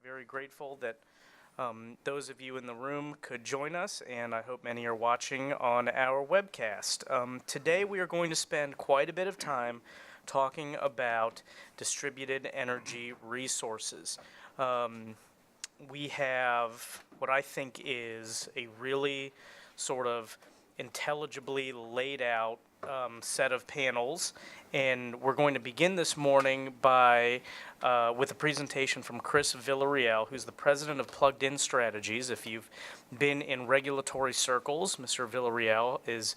very grateful that those of you in the room could join us, and I hope many are watching on our webcast. Today we are going to spend quite a bit of time talking about distributed energy resources. We have what I think is a really sort of intelligibly laid out set of panels, and we're going to begin this morning by with a presentation from Chris Villarreal, who's the president of Plugged In Strategies. If you've been in regulatory circles, Mr. Villarreal is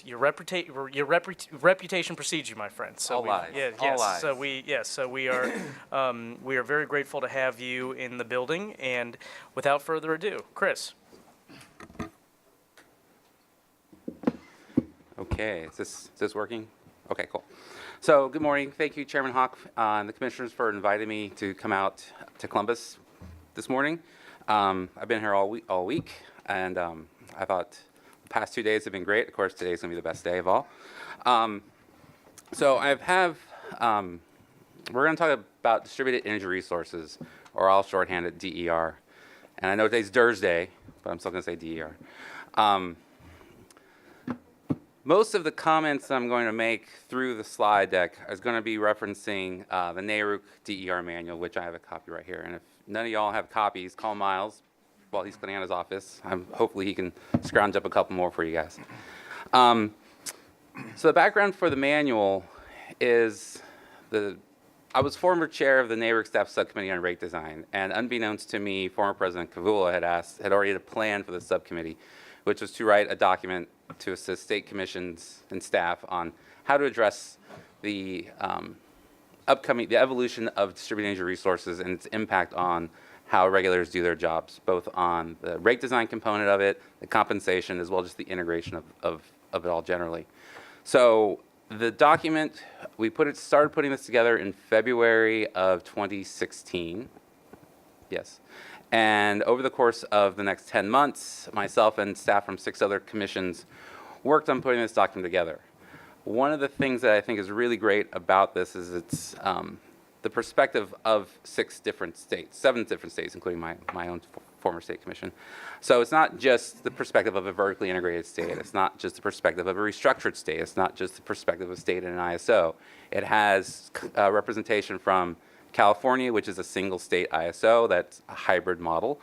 your reputation precedes you, my friend. So all lies. Yeah, all yes. lies. So we are very grateful to have you in the building. And without further ado, Chris. Okay, is this working? Okay, cool. So good morning. Thank you, Chairman Hawk and the commissioners for inviting me to come out to Columbus this morning. I've been here all week, and I thought the past 2 days have been great. Of course, today's going to be the best day of all. So we're going to talk about distributed energy resources, or I'll shorthand it DER. And I know today's Thursday, but I'm still going to say DER. Most of the comments I'm going to make through the slide deck is going to be referencing the NERC DER Manual, which I have a copy right here. And if none of y'all have copies, call Miles while he's cleaning out his office. Hopefully he can scrounge up a couple more for you guys. So the background for the manual is I was former chair of the NERC Staff Subcommittee on Rate Design, and unbeknownst to me, former President Kavula had already had a plan for the subcommittee, which was to write a document to assist state commissions and staff on how to address the evolution of distributed energy resources and its impact on how regulators do their jobs, both on the rate design component of it, the compensation, as well as just the integration of it all generally. So the document, started putting this together in February of 2016. Yes. And over the course of the next 10 months, myself and staff from 6 other commissions worked on putting this document together. One of the things that I think is really great about this is it's the perspective of 7 different states, including my own former state commission. So it's not just the perspective of a vertically integrated state. It's not just the perspective of a restructured state. It's not just the perspective of a state in an ISO. It has representation from California, which is a single state ISO, that's a hybrid model.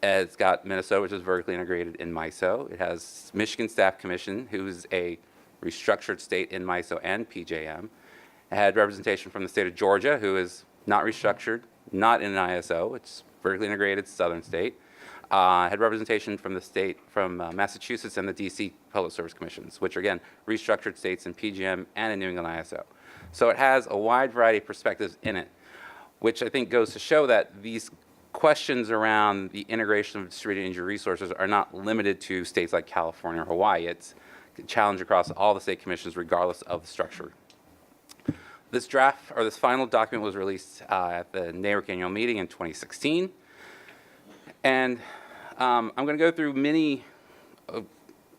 It's got Minnesota, which is vertically integrated in MISO. It has Michigan Staff Commission, who's a restructured state in MISO and PJM. It had representation from the state of Georgia, who is not restructured, not in an ISO. It's vertically integrated southern state. Had representation from the state, from Massachusetts and the DC Public Service Commissions, which are, again, restructured states in PJM and in New England ISO. So it has a wide variety of perspectives in it, which I think goes to show that these questions around the integration of distributed energy resources are not limited to states like California or Hawaii. It's a challenge across all the state commissions, regardless of the structure. This draft, or this final document, was released at the NERC annual meeting in 2016. And I'm going to go through many,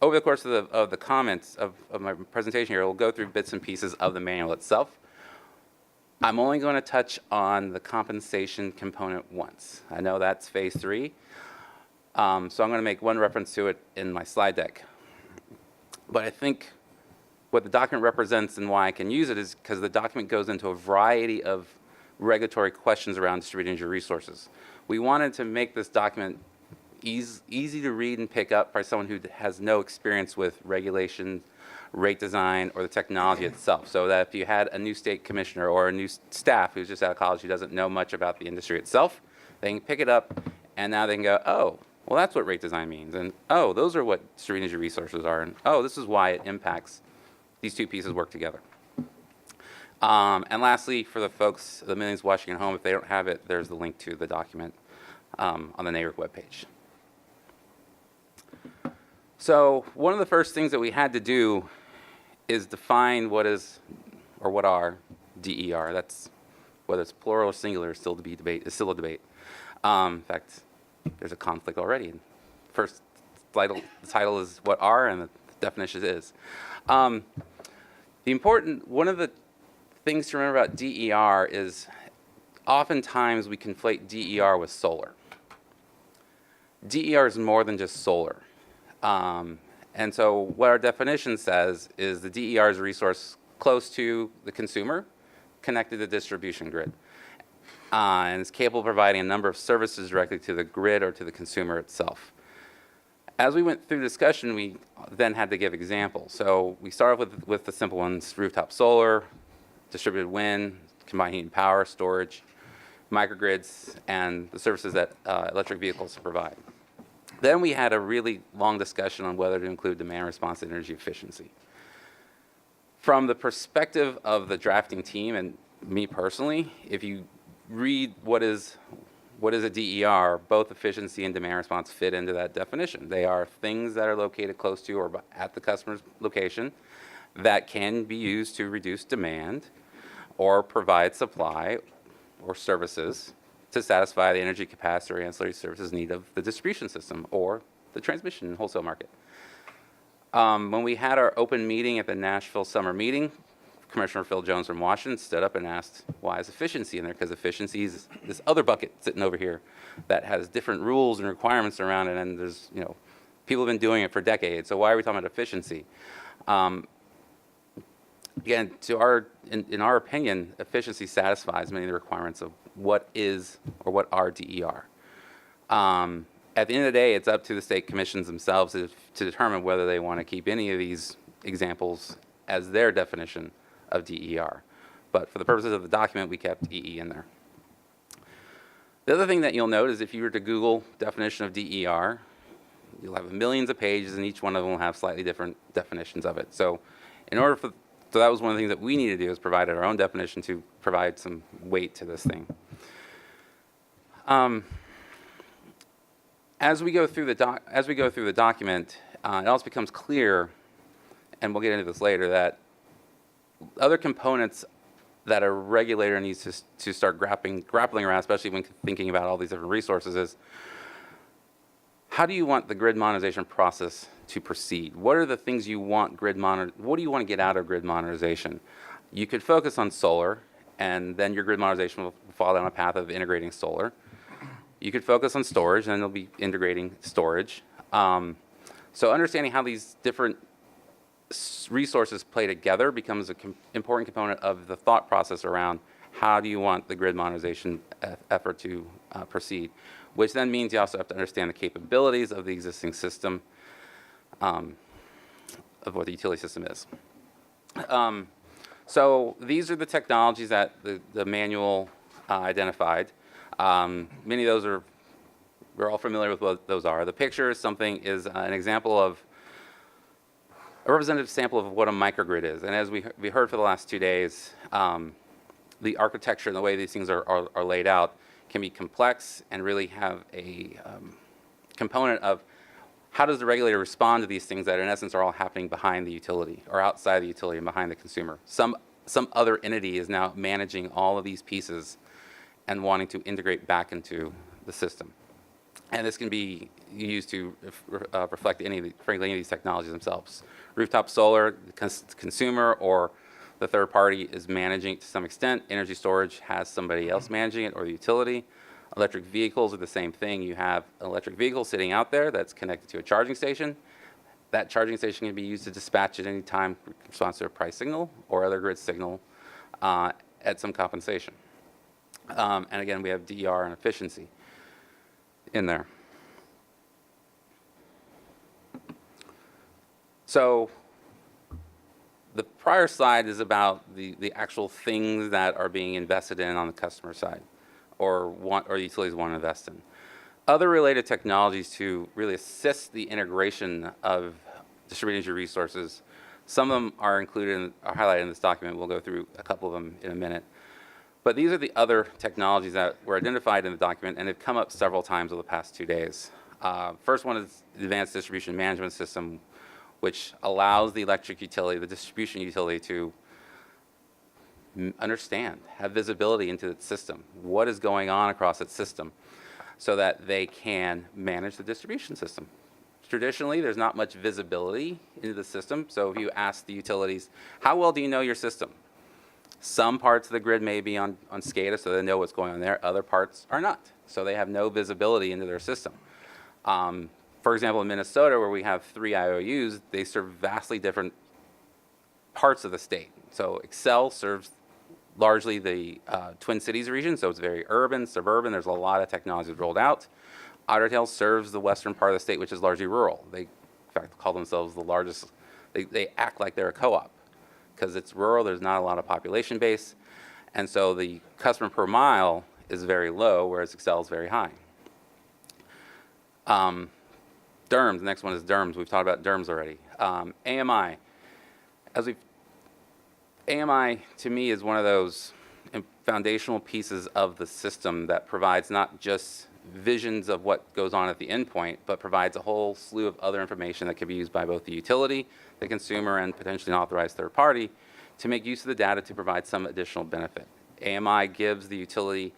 over the course of the comments of my presentation here, we'll go through bits and pieces of the manual itself. I'm only going to touch on the compensation component once. I know that's phase 3, so I'm going to make one reference to it in my slide deck. But I think what the document represents and why I can use it is because the document goes into a variety of regulatory questions around distributed energy resources. We wanted to make this document easy to read and pick up by someone who has no experience with regulation, rate design, or the technology itself, so that if you had a new state commissioner or a new staff who's just out of college who doesn't know much about the industry itself, they can pick it up and now they can go, oh, well, that's what rate design means, and oh, those are what distributed energy resources are, and oh, this is why it impacts these two pieces work together. And lastly, for the folks, the millions watching at home, if they don't have it, there's the link to the document on the NERC webpage. So one of the first things that we had to do is define what is, or what are, DER. That's, whether it's plural or singular, is still a debate. In fact, there's a conflict already. First, the title is what are, and the definition is. One of the things to remember about DER is oftentimes we conflate DER with solar. DER is more than just solar. And so what our definition says is the DER is a resource close to the consumer, connected to the distribution grid. And it's capable of providing a number of services directly to the grid or to the consumer itself. As we went through discussion, we then had to give examples. So we started with the simple ones: rooftop solar, distributed wind, combined heat and power, storage, microgrids, and the services that electric vehicles provide. Then we had a really long discussion on whether to include demand response and energy efficiency. From the perspective of the drafting team and me personally, if you read what is a DER, both efficiency and demand response fit into that definition. They are things that are located close to or at the customer's location that can be used to reduce demand or provide supply or services to satisfy the energy capacity or ancillary services need of the distribution system or the transmission and wholesale market. When we had our open meeting at the Nashville summer meeting, Commissioner Phil Jones from Washington stood up and asked, why is efficiency in there? Because efficiency is this other bucket sitting over here that has different rules and requirements around it, and there's, people have been doing it for decades, so why are we talking about efficiency? Again, in our opinion, efficiency satisfies many of the requirements of what is or what are DER. At the end of the day, it's up to the state commissions themselves to determine whether they want to keep any of these examples as their definition of DER. But for the purposes of the document, we kept EE in there. The other thing that you'll note is if you were to Google definition of DER, you'll have millions of pages, and each one of them will have slightly different definitions of it. So that was one of the things that we need to do, is provide our own definition to provide some weight to this thing. As we go through the document, it also becomes clear, and we'll get into this later, that other components that a regulator needs to start grappling around, especially when thinking about all these different resources, is how do you want the grid modernization process to proceed? What are the things you want what do you want to get out of grid modernization? You could focus on solar, and then your grid modernization will fall down a path of integrating solar. You could focus on storage, and then they'll be integrating storage. So understanding how these different resources play together becomes an important component of the thought process around how do you want the grid modernization effort to proceed, which then means you also have to understand the capabilities of the existing system, of what the utility system is. So these are the technologies that the manual identified. Many of those we're all familiar with what those are. The picture is an example of a representative sample of what a microgrid is. And as we heard for the last 2 days, the architecture and the way these things are laid out can be complex and really have a component of how does the regulator respond to these things that in essence are all happening behind the utility or outside the utility and behind the consumer. Some other entity is now managing all of these pieces and wanting to integrate back into the system. And this can be used to reflect frankly, any of these technologies themselves. Rooftop solar, the consumer or the third party is managing it to some extent. Energy storage has somebody else managing it, or the utility. Electric vehicles are the same thing. You have an electric vehicle sitting out there that's connected to a charging station. That charging station can be used to dispatch at any time in response to a price signal or other grid signal at some compensation. And again, we have DER and efficiency in there. So the prior slide is about the actual things that are being invested in on the customer side or utilities want to invest in. Other related technologies to really assist the integration of distributed energy resources, some of them are highlighted in this document. We'll go through a couple of them in a minute. But these are the other technologies that were identified in the document and have come up several times over the past 2 days. First one is the Advanced Distribution Management System, which allows the electric utility, the distribution utility, to understand, have visibility into its system, what is going on across its system, so that they can manage the distribution system. Traditionally, there's not much visibility into the system, so if you ask the utilities, how well do you know your system? Some parts of the grid may be on SCADA, so they know what's going on there. Other parts are not, so they have no visibility into their system. For example, in Minnesota, where we have 3 IOUs, they serve vastly different parts of the state. So Excel serves largely the Twin Cities region, so it's very urban, suburban. There's a lot of technologies rolled out. Otter Tail serves the western part of the state, which is largely rural. They, in fact, call themselves the largest. They act like they're a co-op because it's rural. There's not a lot of population base, and so the customer per mile is very low, whereas Excel is very high. DERMS. The next one is DERMS. We've talked about DERMS already. AMI. AMI to me is one of those foundational pieces of the system that provides not just visions of what goes on at the endpoint, but provides a whole slew of other information that can be used by both the utility, the consumer, and potentially an authorized third party to make use of the data to provide some additional benefit. AMI gives the utility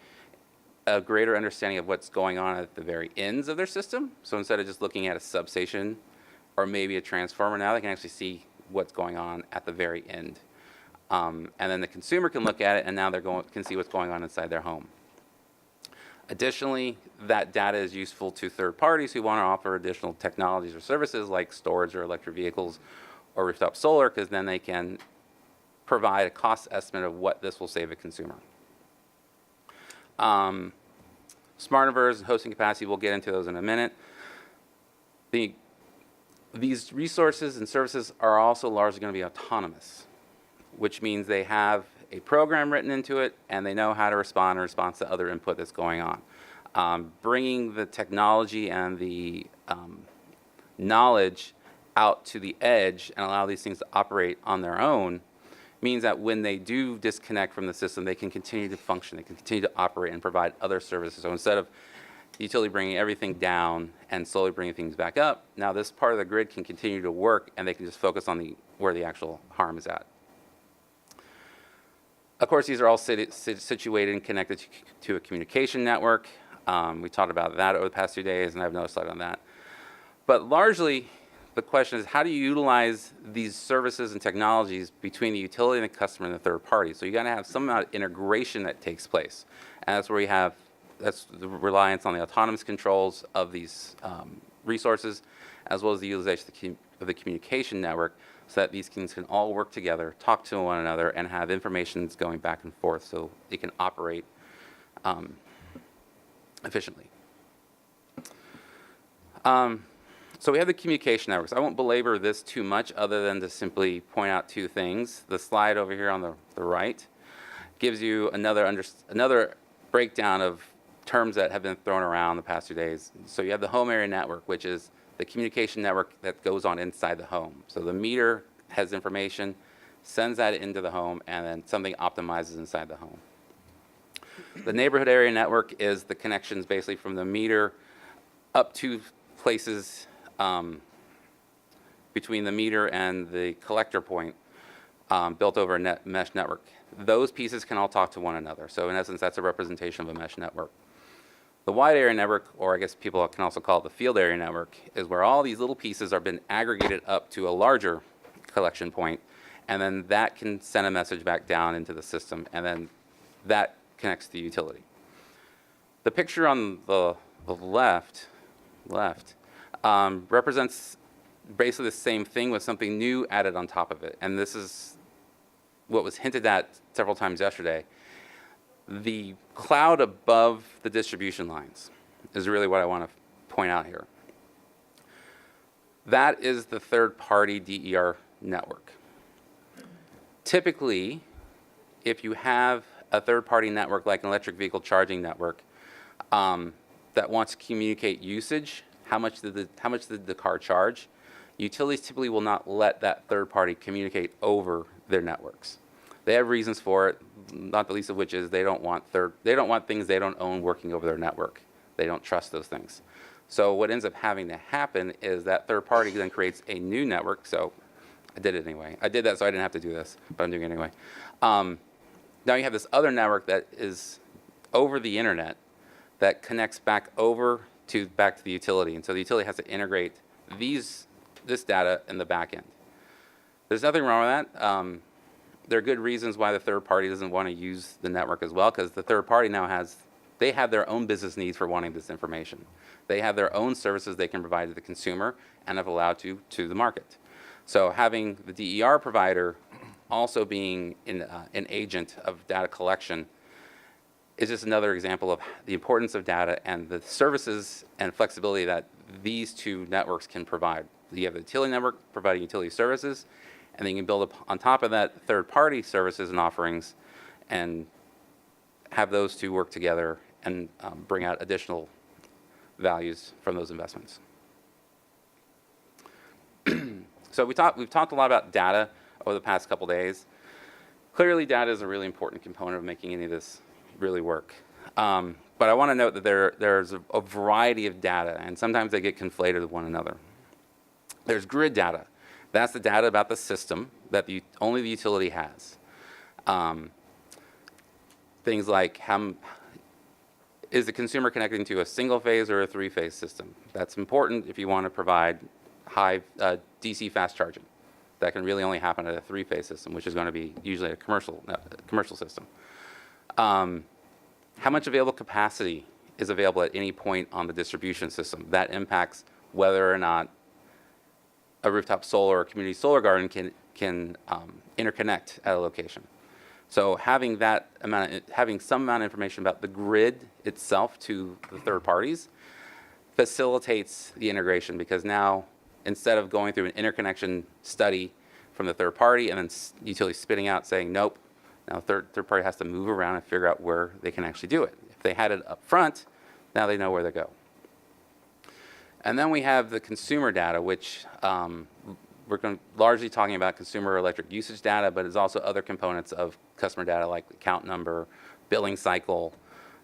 a greater understanding of what's going on at the very ends of their system. So instead of just looking at a substation or maybe a transformer, now they can actually see what's going on at the very end. And then the consumer can look at it, and now can see what's going on inside their home. Additionally, that data is useful to third parties who want to offer additional technologies or services like storage or electric vehicles or rooftop solar, because then they can provide a cost estimate of what this will save a consumer. Smart inverters and hosting capacity, we'll get into those in a minute. These resources and services are also largely going to be autonomous, which means they have a program written into it and they know how to respond in response to other input that's going on. Bringing the technology and the knowledge out to the edge and allow these things to operate on their own means that when they do disconnect from the system, they can continue to function, they can continue to operate and provide other services. So instead of the utility bringing everything down and slowly bringing things back up, now this part of the grid can continue to work and they can just focus on where the actual harm is at. Of course, these are all situated and connected to a communication network. We talked about that over the past 2 days, and I have another slide on that. But largely, the question is, how do you utilize these services and technologies between the utility and the customer and the third party? So you got to have some amount of integration that takes place. And that's where that's the reliance on the autonomous controls of these resources, as well as the utilization of the communication network, so that these things can all work together, talk to one another, and have information that's going back and forth so it can operate efficiently. So we have the communication networks. I won't belabor this too much other than to simply point out 2 things. The slide over here on the right gives you another breakdown of terms that have been thrown around the past 2 days. So you have the home area network, which is the communication network that goes on inside the home. So the meter has information, sends that into the home, and then something optimizes inside the home. The neighborhood area network is the connections basically from the meter up to places between the meter and the collector point built over a mesh network. Those pieces can all talk to one another. So in essence, that's a representation of a mesh network. The wide area network, or I guess people can also call it the field area network, is where all these little pieces are been aggregated up to a larger collection point, and then that can send a message back down into the system, and then that connects to the utility. The picture on the left represents basically the same thing with something new added on top of it, and this is what was hinted at several times yesterday. The cloud above the distribution lines is really what I want to point out here. That is the third-party DER network. Typically, if you have a third-party network like an electric vehicle charging network that wants to communicate usage, how much did the car charge, utilities typically will not let that third party communicate over their networks. They have reasons for it, not the least of which is they don't want things they don't own working over their network. They don't trust those things. So what ends up having to happen is that third party then creates a new network. So I did it anyway. I did that so I didn't have to do this, but I'm doing it anyway. Now you have this other network that is over the internet that connects back to the utility. And so the utility has to integrate this data in the back end. There's nothing wrong with that. there are good reasons why the third party doesn't want to use the network as well, because the third party now they have their own business needs for wanting this information. They have their own services they can provide to the consumer and have allowed to the market. So having the DER provider also being an agent of data collection is just another example of the importance of data and the services and flexibility that these two networks can provide. You have the utility network providing utility services, and then you can build up on top of that third-party services and offerings and have those two work together and bring out additional values from those investments. So we've talked a lot about data over the past couple days. Clearly, data is a really important component of making any of this really work. But I want to note that there's a variety of data, and sometimes they get conflated with one another. There's grid data. That's the data about the system that only the utility has. Things like is the consumer connecting to a single-phase or a three-phase system? That's important if you want to provide high DC fast charging. That can really only happen at a three-phase system, which is going to be usually a commercial system. How much available capacity is available at any point on the distribution system? That impacts whether or not a rooftop solar or community solar garden can interconnect at a location. So having some amount of information about the grid itself to the third parties facilitates the integration, because now instead of going through an interconnection study from the third party and then utility spitting out saying nope, now third party has to move around and figure out where they can actually do it. If they had it up front, now they know where to go. And then we have the consumer data, which we're largely talking about consumer electric usage data, but there's also other components of customer data like account number, billing cycle,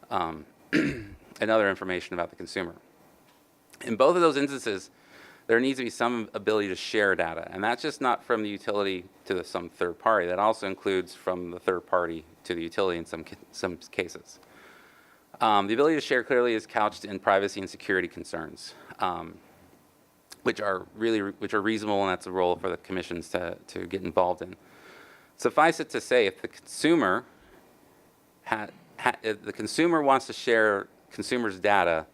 and other information about the consumer. In both of those instances, there needs to be some ability to share data, and that's just not from the utility to some third party. That also includes from the third party to the utility in some cases. The ability to share clearly is couched in privacy and security concerns, which are reasonable, and that's a role for the commissions to get involved in. Suffice it to say, if the consumer if the consumer wants to share consumers' data,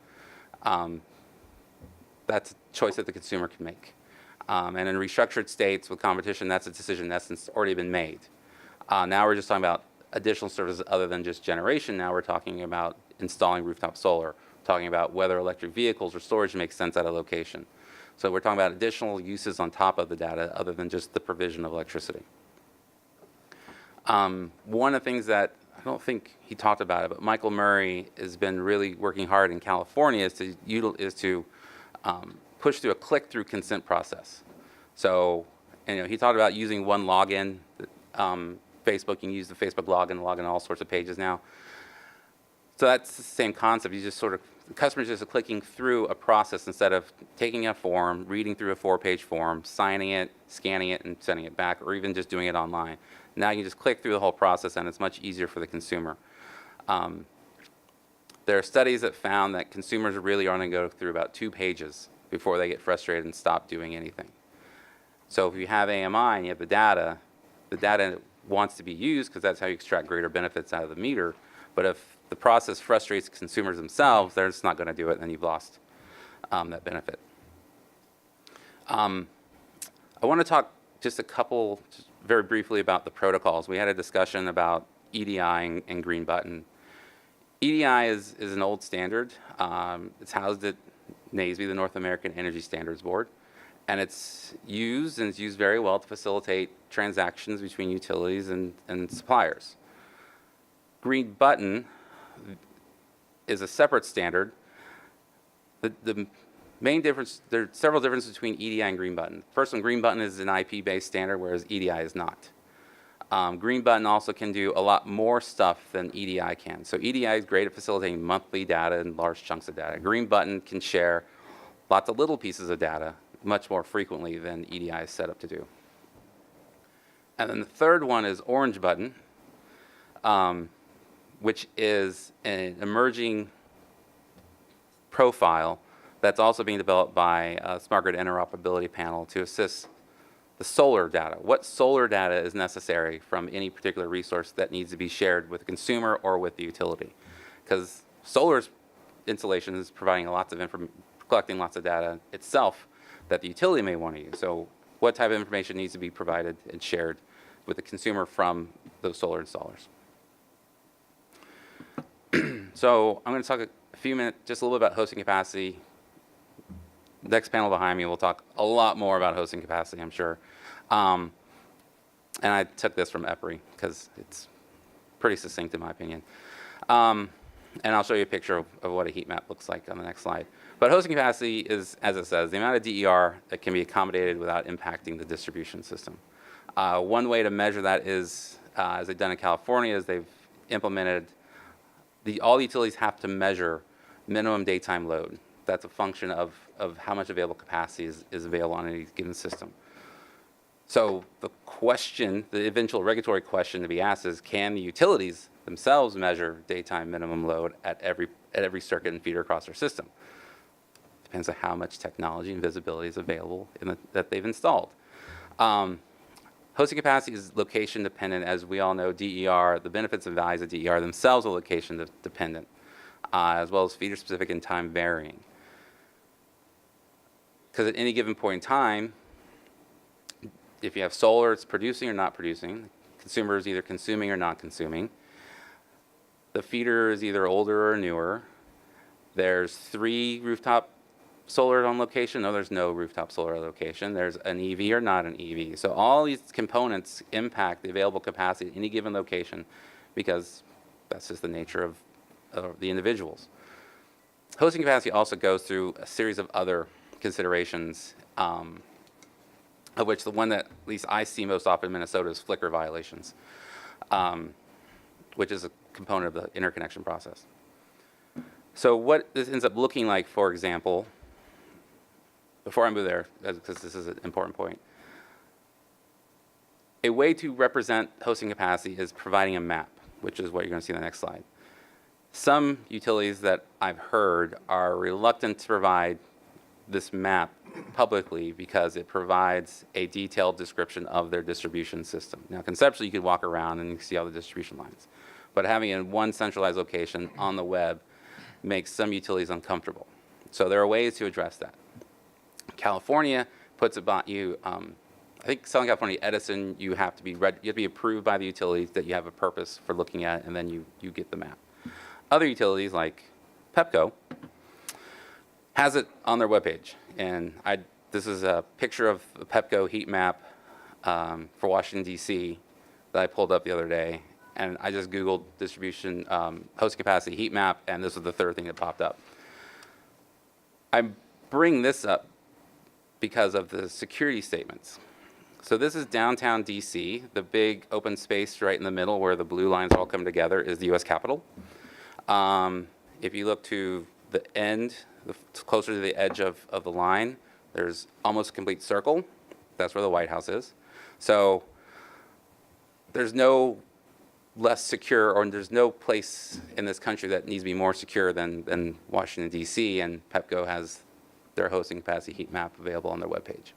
that's a choice that the consumer can make. And in restructured states with competition, that's a decision that's already been made. Now we're just talking about additional services other than just generation. Now we're talking about installing rooftop solar, talking about whether electric vehicles or storage makes sense at a location. So we're talking about additional uses on top of the data other than just the provision of electricity. One of the things that I don't think he talked about it, but Michael Murray has been really working hard in California is to push through a click-through consent process. So, he talked about using one login. Facebook, you can use the Facebook login on all sorts of pages now. So that's the same concept. You just the customer's just clicking through a process instead of taking a form, reading through a 4-page form, signing it, scanning it, and sending it back, or even just doing it online. Now you can just click through the whole process, and it's much easier for the consumer. There are studies that found that consumers really only go through about 2 pages before they get frustrated and stop doing anything. So if you have AMI and you have the data wants to be used because that's how you extract greater benefits out of the meter. But if the process frustrates consumers themselves, they're just not going to do it, and then you've lost that benefit. I want to talk just very briefly about the protocols. We had a discussion about EDI and green button. EDI is an old standard. It's housed at NASB, the North American Energy Standards Board, and it's used very well to facilitate transactions between utilities and suppliers. Green button is a separate standard. The main difference, there are several differences between EDI and green button. First one, green button is an IP-based standard, whereas EDI is not. Green button also can do a lot more stuff than EDI can. So EDI is great at facilitating monthly data and large chunks of data. Green button can share lots of little pieces of data much more frequently than EDI is set up to do. And then the third one is orange button, which is an emerging profile that's also being developed by a Smart Grid Interoperability Panel to assist the solar data. What solar data is necessary from any particular resource that needs to be shared with the consumer or with the utility? Because solar's installation is providing lots of collecting lots of data itself that the utility may want to use. So what type of information needs to be provided and shared with the consumer from those solar installers? So I'm going to talk a few minutes, just a little bit about hosting capacity. Next panel behind me, we'll talk a lot more about hosting capacity, I'm sure. And I took this from EPRI because it's pretty succinct in my opinion. And I'll show you a picture of what a heat map looks like on the next slide. But hosting capacity is, as it says, the amount of DER that can be accommodated without impacting the distribution system. One way to measure that is, as they've done in California, is they've implemented, all utilities have to measure minimum daytime load. That's a function of how much available capacity is available on any given system. So the question, the eventual regulatory question to be asked is, can the utilities themselves measure daytime minimum load at every circuit and feeder across their system? Depends on how much technology and visibility is available that they've installed. Hosting capacity is location dependent. As we all know, DER, the benefits and values of DER themselves are location dependent, as well as feeder specific and time varying. Because at any given point in time, if you have solar, it's producing or not producing. The consumer is either consuming or not consuming. The feeder is either older or newer. There's 3 rooftop solar on location. No, there's no rooftop solar location. There's an EV or not an EV. So all these components impact the available capacity at any given location because that's just the nature of the individuals. Hosting capacity also goes through a series of other considerations, of which the one that at least I see most often in Minnesota is flicker violations, which is a component of the interconnection process. So what this ends up looking like, for example, before I move there, because this is an important point, a way to represent hosting capacity is providing a map, which is what you're going to see in the next slide. Some utilities that I've heard are reluctant to provide this map publicly because it provides a detailed description of their distribution system. Now, conceptually, you could walk around and you can see all the distribution lines, but having it in one centralized location on the web makes some utilities uncomfortable. So there are ways to address that. California puts about you, I think Southern California Edison, you have to be approved by the utilities that you have a purpose for looking at, and then you get the map. Other utilities like Pepco has it on their webpage, and this is a picture of the Pepco heat map for Washington D.C. that I pulled up the other day, and I just Googled distribution hosting capacity heat map, and this was the third thing that popped up. I bring this up because of the security statements. So this is downtown DC, the big open space right in the middle where the blue lines all come together is the US Capitol. If you look to the end, closer to the edge of the line, there's almost a complete circle. That's where the White House is. So there's no less secure, or there's no place in this country that needs to be more secure than Washington, D.C., and Pepco has their hosting capacity heat map available on their webpage.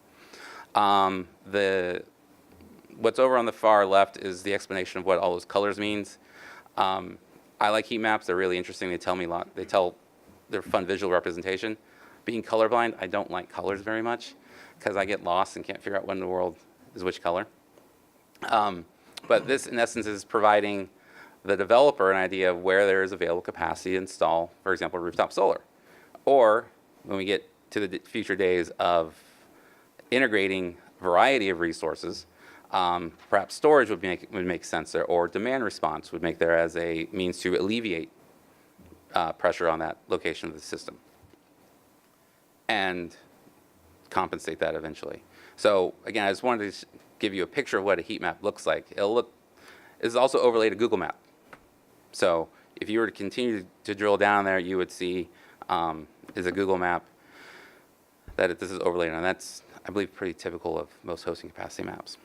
What's over on the far left is the explanation of what all those colors means. I like heat maps. They're really interesting. They tell me a lot. They're fun visual representation. Being colorblind, I don't like colors very much because I get lost and can't figure out when in the world is which color. But this, in essence, is providing the developer an idea of where there is available capacity to install, for example, rooftop solar. Or when we get to the future days of integrating a variety of resources, perhaps storage would make sense there, or demand response would make there as a means to alleviate pressure on that location of the system and compensate that eventually. So again, I just wanted to give you a picture of what a heat map looks like. It's also overlaid a Google map. So if you were to continue to drill down there, you would see is a Google map that this is overlaid on. That's, I believe, pretty typical of most hosting capacity maps.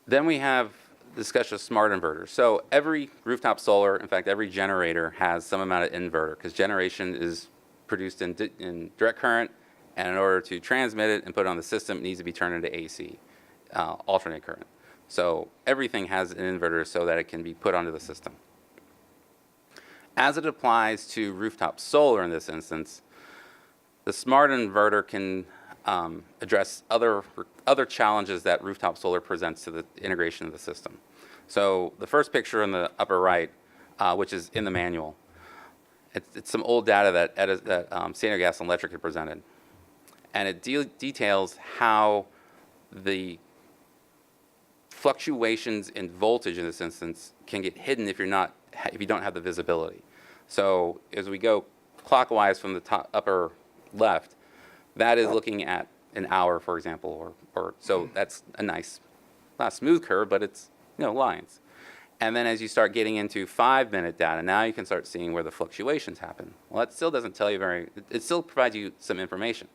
Then we have the discussion of smart inverters. So every rooftop solar, in fact, every generator has some amount of inverter because generation is produced in direct current And in order to transmit it and put it on the system, it needs to be turned into AC, alternate current. So everything has an inverter so that it can be put onto the system. As it applies to rooftop solar in this instance, the smart inverter can address other challenges that rooftop solar presents to the integration of the system. So the first picture in the upper right, which is in the manual, it's some old data that San Diego Gas and Electric had presented. And it details how the fluctuations in voltage in this instance can get hidden if you don't have the visibility. So as we go clockwise from the top upper left, that is looking at an hour, for example, or so that's a nice, not a smooth curve, but it's lines. And then as you start getting into 5-minute data, now you can start seeing where the fluctuations happen. Well, that still doesn't tell you it still provides you some information.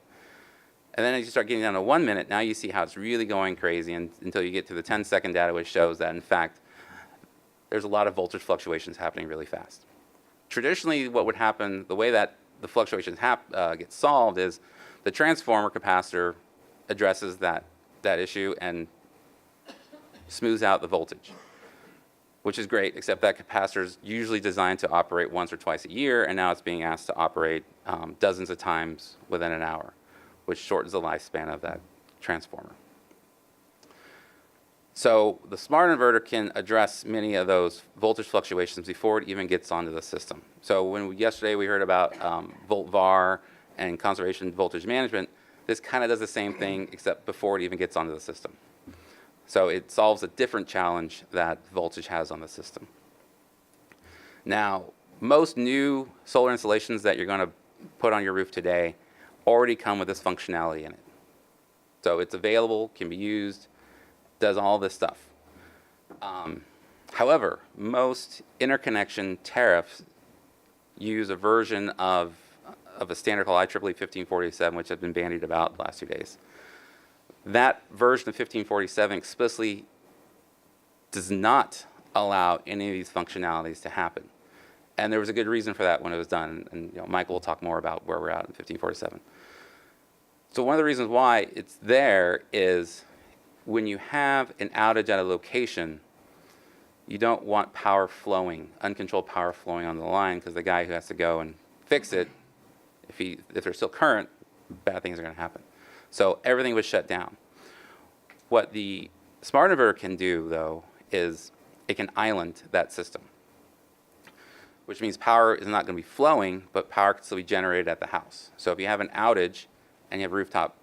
And then as you start getting down to 1 minute, now you see how it's really going crazy until you get to the 10-second data, which shows that, in fact, there's a lot of voltage fluctuations happening really fast. Traditionally, what would happen, the way that the fluctuations get solved is the transformer capacitor addresses that issue and smooths out the voltage, which is great, except that capacitor is usually designed to operate once or twice a year, and now it's being asked to operate dozens of times within an hour, which shortens the lifespan of that transformer. So the smart inverter can address many of those voltage fluctuations before it even gets onto the system. So yesterday we heard about volt var and conservation voltage management, this kind of does the same thing except before it even gets onto the system. So it solves a different challenge that voltage has on the system. Now, most new solar installations that you're going to put on your roof today already come with this functionality in it. So it's available, can be used, does all this stuff. However, most interconnection tariffs use a version of a standard called IEEE 1547, which has been bandied about the last 2 days. That version of 1547 explicitly does not allow any of these functionalities to happen. And there was a good reason for that when it was done. And Michael will talk more about where we're at in 1547. So one of the reasons why it's there is when you have an outage at a location, you don't want power flowing, uncontrolled power flowing on the line, because the guy who has to go and fix it, if there's still current, bad things are going to happen. So everything was shut down. What the smart inverter can do, though, is it can island that system, which means power is not going to be flowing, but power can still be generated at the house. So if you have an outage and you have rooftop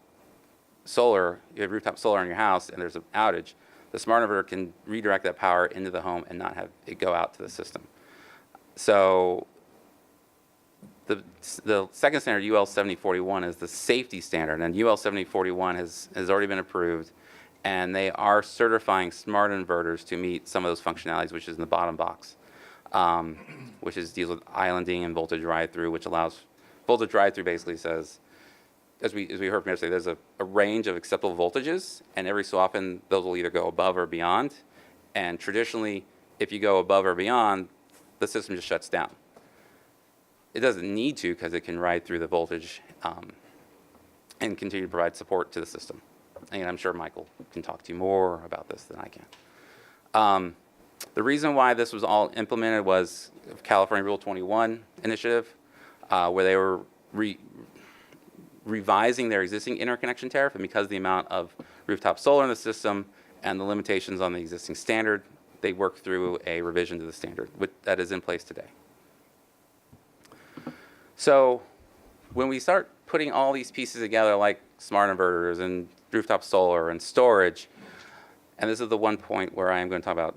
solar on your house and there's an outage, the smart inverter can redirect that power into the home and not have it go out to the system. So the second standard, UL 7041, is the safety standard, and UL 7041 has already been approved, and they are certifying smart inverters to meet some of those functionalities, which is in the bottom box, which deals with islanding and voltage ride-through, which allows voltage ride-through basically says, as we heard from yesterday, there's a range of acceptable voltages, and every so often those will either go above or beyond. And traditionally, if you go above or beyond, the system just shuts down. It doesn't need to, because it can ride through the voltage and continue to provide support to the system. And I'm sure Michael can talk to you more about this than I can. The reason why this was all implemented was California Rule 21 initiative, where they were revising their existing interconnection tariff, and because of the amount of rooftop solar in the system and the limitations on the existing standard, they worked through a revision to the standard that is in place today. So when we start putting all these pieces together, like smart inverters and rooftop solar and storage, and this is the one point where I am going to talk about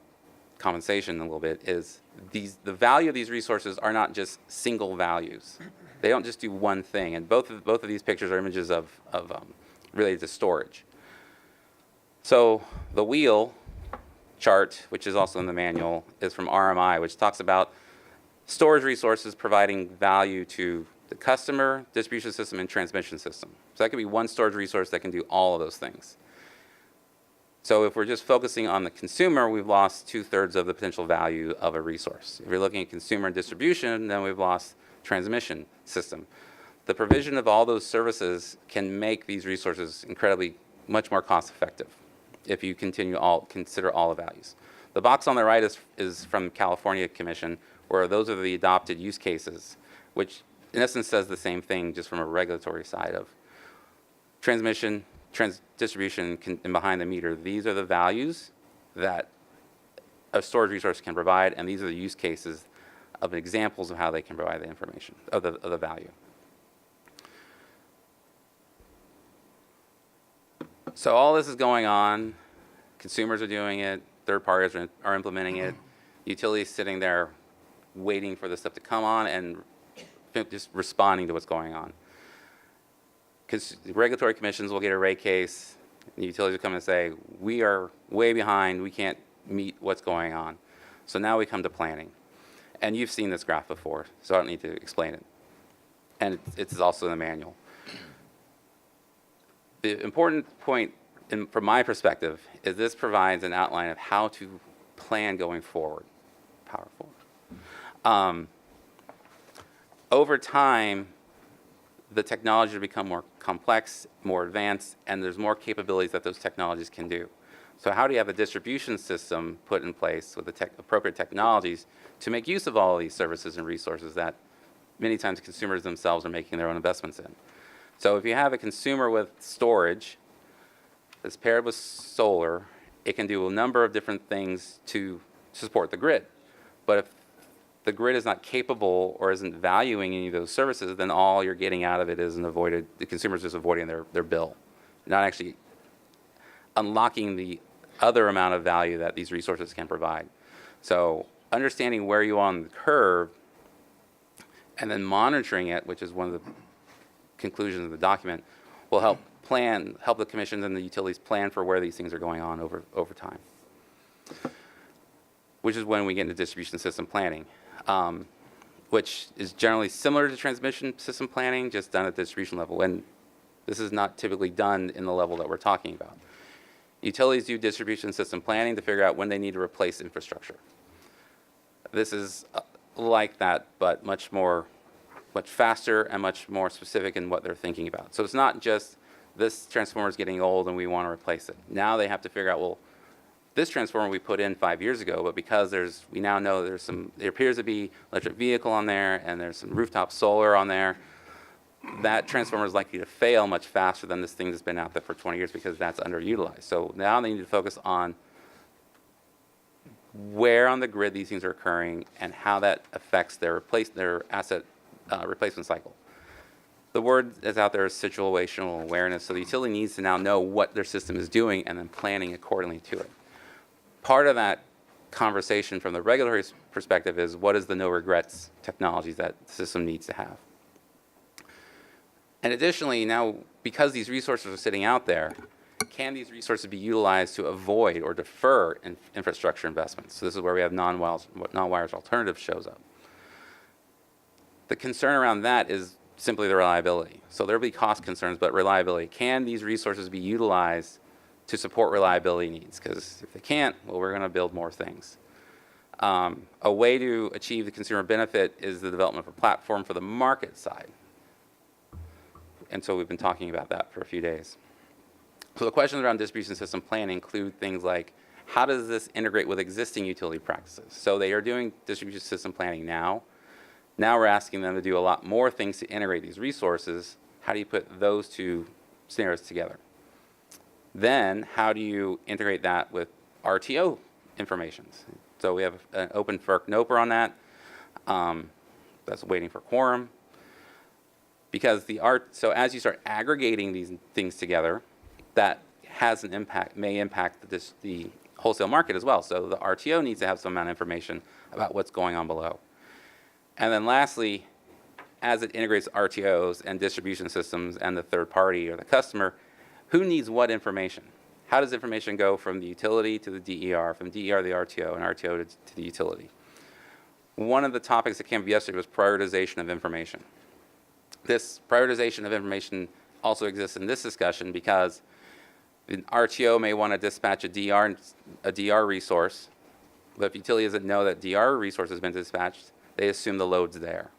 compensation a little bit, is the value of these resources are not just single values. They don't just do one thing, and both of these pictures are images of related to storage. So the wheel chart, which is also in the manual, is from RMI, which talks about storage resources providing value to the customer, distribution system, and transmission system. So that could be one storage resource that can do all of those things. So if we're just focusing on the consumer, we've lost 2/3 of the potential value of a resource. If you're looking at consumer and distribution, then we've lost transmission system. the provision of all those services can make these resources incredibly much more cost effective if you consider all the values. The box on the right is from California Commission, where those are the adopted use cases, which in essence says the same thing just from a regulatory side of transmission, distribution, and behind the meter. These are the values that a storage resource can provide, and these are the use cases of examples of how they can provide the information, of the value. So all this is going on. Consumers are doing it. Third parties are implementing it. Utilities sitting there waiting for this stuff to come on and just responding to what's going on. Because regulatory commissions will get a rate case, and the utilities will come and say, we are way behind, we can't meet what's going on. So now we come to planning. And you've seen this graph before, so I don't need to explain it. And it's also in the manual. The important point from my perspective is this provides an outline of how to plan going forward. Powerful. Over time, the technology will become more complex, more advanced, and there's more capabilities that those technologies can do. So how do you have a distribution system put in place with the appropriate technologies to make use of all of these services and resources that many times consumers themselves are making their own investments in? So if you have a consumer with storage that's paired with solar, it can do a number of different things to support the grid. But if the grid is not capable or isn't valuing any of those services, then all you're getting out of it is the consumer's just avoiding their bill, not actually unlocking the other amount of value that these resources can provide. So understanding where you are on the curve and then monitoring it, which is one of the conclusions of the document, will help the commissions and the utilities plan for where these things are going on over time, which is when we get into distribution system planning, which is generally similar to transmission system planning, just done at the distribution level. And this is not typically done in the level that we're talking about. Utilities do distribution system planning to figure out when they need to replace infrastructure. This is like that, but much faster and much more specific in what they're thinking about. So it's not just this transformer is getting old and we want to replace it. Now they have to figure out, well, this transformer we put in 5 years ago, but because we now know there appears to be electric vehicle on there and there's some rooftop solar on there, that transformer is likely to fail much faster than this thing that's been out there for 20 years because that's underutilized. So now they need to focus on where on the grid these things are occurring and how that affects their asset replacement cycle. The word that's out there is situational awareness. So the utility needs to now know what their system is doing and then planning accordingly to it. Part of that conversation from the regulatory perspective is what is the no regrets technologies that the system needs to have. And additionally, now because these resources are sitting out there, can these resources be utilized to avoid or defer infrastructure investments? So this is where we have non-wires alternative shows up. The concern around that is simply the reliability. So there'll be cost concerns, but reliability. Can these resources be utilized to support reliability needs? Because if they can't, well, we're going to build more things. A way to achieve the consumer benefit is the development of a platform for the market side. And so we've been talking about that for a few days. So the questions around distribution system planning include things like, how does this integrate with existing utility practices? So they are doing distribution system planning now. Now we're asking them to do a lot more things to integrate these resources. How do you put those two scenarios together? Then how do you integrate that with RTO information? So we have an open FERC NOPR on that. That's waiting for quorum. Because so as you start aggregating these things together, that has an impact, may impact the wholesale market as well. So the RTO needs to have some amount of information about what's going on below. And then lastly, as it integrates RTOs and distribution systems and the third party or the customer, who needs what information? How does information go from the utility to the DER, from DER to the RTO, and RTO to the utility? One of the topics that came up yesterday was prioritization of information. This prioritization of information also exists in this discussion because the RTO may want to dispatch a DR resource, but if utility doesn't know that DR resource has been dispatched, they assume the load's there.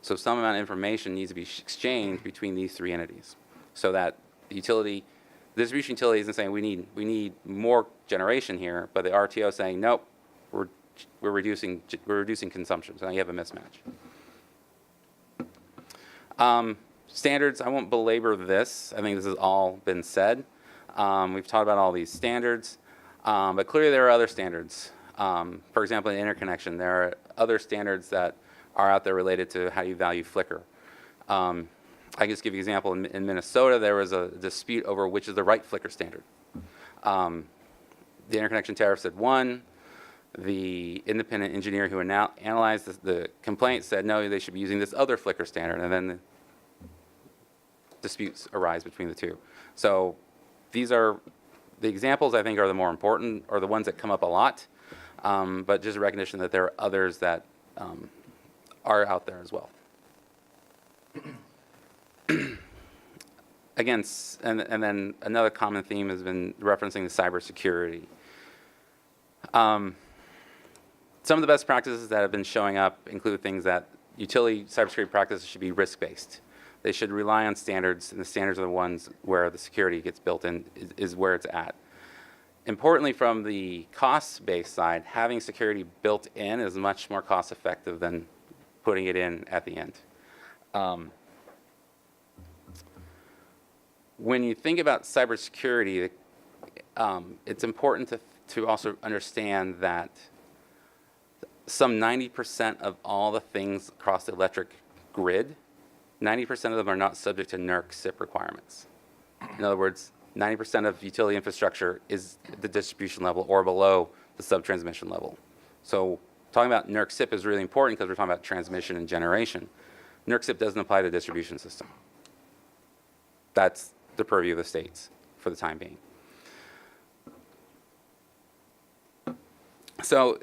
So some amount of information needs to be exchanged between these three entities, so that the utility, the distribution utility isn't saying we need more generation here, but the RTO is saying nope, we're reducing consumption. So now you have a mismatch. Standards, I won't belabor this. I think this has all been said. We've talked about all these standards, but clearly there are other standards. For example, in interconnection, there are other standards that are out there related to how you value flicker. I can just give you an example. In Minnesota, there was a dispute over which is the right flicker standard. The interconnection tariff said one. The independent engineer who analyzed the complaint said, no, they should be using this other flicker standard, and then the disputes arise between the two. So these are the examples I think are the more important, or the ones that come up a lot, but just a recognition that there are others that are out there as well. Again, and then another common theme has been referencing the cybersecurity. Some of the best practices that have been showing up include things that utility cybersecurity practices should be risk-based. They should rely on standards, and the standards are the ones where the security gets built in, is where it's at. Importantly, from the cost-based side, having security built in is much more cost-effective than putting it in at the end. When you think about cybersecurity, it's important to also understand that some 90% of all the things across the electric grid, 90% of them are not subject to NERC SIP requirements. In other words, 90% of utility infrastructure is the distribution level or below the subtransmission level. So talking about NERC SIP is really important because we're talking about transmission and generation. NERC SIP doesn't apply to the distribution system. That's the purview of the states for the time being. So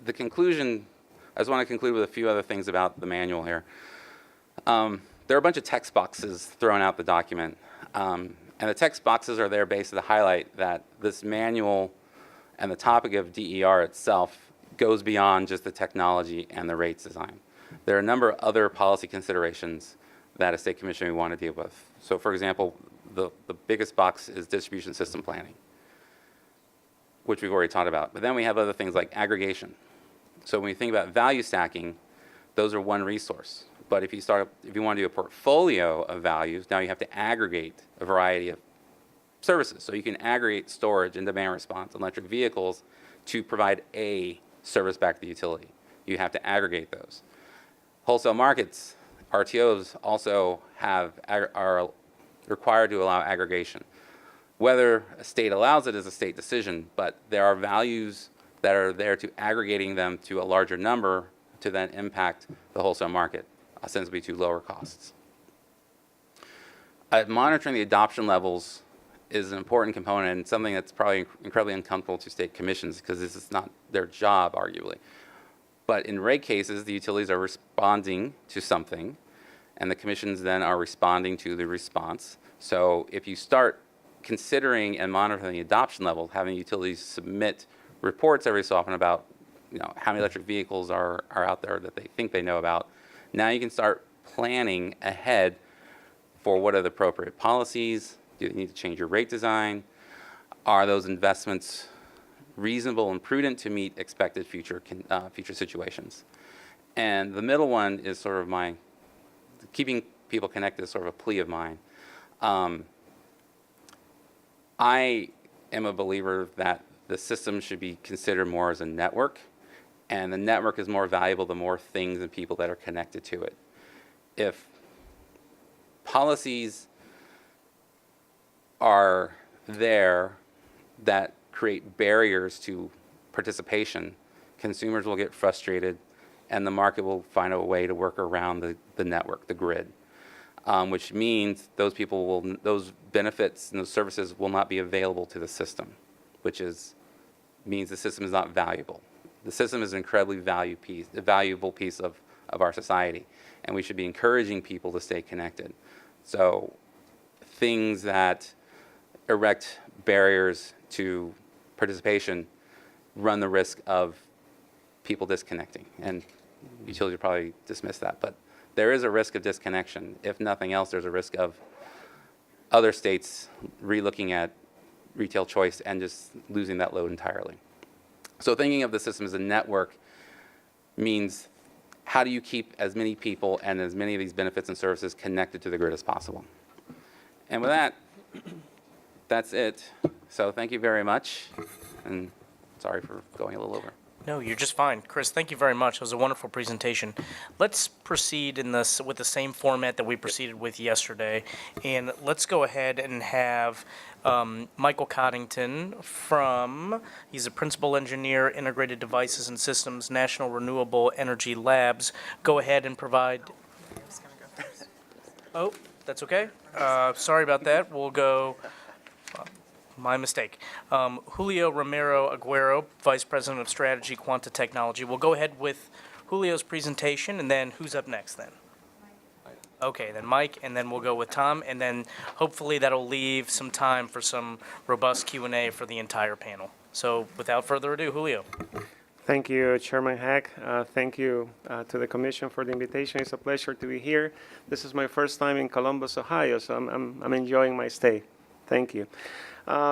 the conclusion, I just want to conclude with a few other things about the manual here. There are a bunch of text boxes thrown out the document. And the text boxes are there basically to highlight that this manual and the topic of DER itself goes beyond just the technology and the rates design. There are a number of other policy considerations that a state commission would want to deal with. So for example, the biggest box is distribution system planning, which we've already talked about. But then we have other things like aggregation. So when you think about value stacking, those are one resource. But if you want to do a portfolio of values, now you have to aggregate a variety of services. So you can aggregate storage and demand response, electric vehicles, to provide a service back to the utility. You have to aggregate those. Wholesale markets, RTOs, also are required to allow aggregation. Whether a state allows it is a state decision, but there are values that are there to aggregating them to a larger number to then impact the wholesale market, ostensibly to lower costs. Monitoring the adoption levels is an important component and something that's probably incredibly uncomfortable to state commissions because this is not their job, arguably. But in rate cases, the utilities are responding to something, and the commissions then are responding to the response. So if you start considering and monitoring the adoption level, having utilities submit reports every so often about how many electric vehicles are out there that they think they know about, now you can start planning ahead for what are the appropriate policies. Do you need to change your rate design? Are those investments reasonable and prudent to meet expected future situations? And the middle one is sort of my keeping people connected is sort of a plea of mine. I am a believer that the system should be considered more as a network, and the network is more valuable the more things and people that are connected to it. If policies are there that create barriers to participation, consumers will get frustrated, and the market will find a way to work around the network, the grid, which means those benefits and those services will not be available to the system, which means the system is not valuable. The system is an incredibly valuable piece of our society, and we should be encouraging people to stay connected. So things that erect barriers to participation run the risk of people disconnecting, and utilities will probably dismiss that, but there is a risk of disconnection. If nothing else, there's a risk of other states relooking at retail choice and just losing that load entirely. So thinking of the system as a network means how do you keep as many people and as many of these benefits and services connected to the grid as possible? And with that, that's it. So thank you very much, and sorry for going a little over. No, you're just fine. Chris, thank you very much. It was a wonderful presentation. Let's proceed with the same format that we proceeded with yesterday. And let's go ahead and have Michael Coddington he's a Principal Engineer, Integrated Devices and Systems, National Renewable Energy Labs, go ahead and provide... Oh, that's okay. Sorry about that. We'll go... My mistake. Julio Romero Agüero, Vice President of Strategy, Quanta Technology. We'll go ahead with Julio's presentation, and then who's up next then? Okay, then Mike, and then we'll go with Tom, and then hopefully that'll leave some time for some robust Q&A for the entire panel. So without further ado, Julio. Thank you, Chairman Hack. Thank you to the Commission for the invitation. It's a pleasure to be here. This is my first time in Columbus, Ohio, so I'm enjoying my stay. Thank you.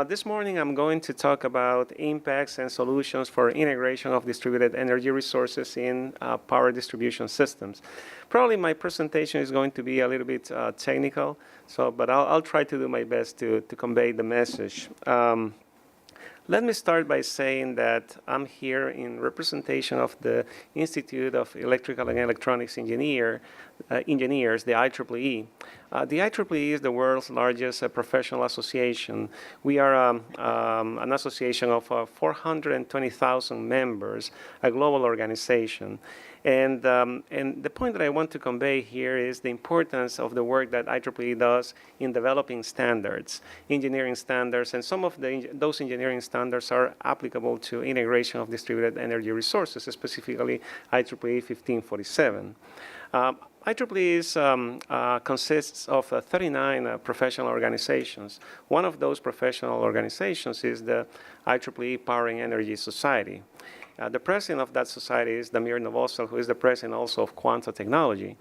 This morning I'm going to talk about impacts and solutions for integration of distributed energy resources in power distribution systems. Probably my presentation is going to be a little bit technical, but I'll try to do my best to convey the message. Let me start by saying that I'm here in representation of the Institute of Electrical and Electronics Engineers, the IEEE. The IEEE is the world's largest professional association. We are an association of 420,000 members, a global organization. And the point that I want to convey here is the importance of the work that IEEE does in developing standards, engineering standards, and some of those engineering standards are applicable to integration of distributed energy resources, specifically IEEE 1547. IEEE consists of 39 professional organizations. One of those professional organizations is the IEEE Powering Energy Society. The president of that society is Damir Novosel, who is the president also of Quanta Technology.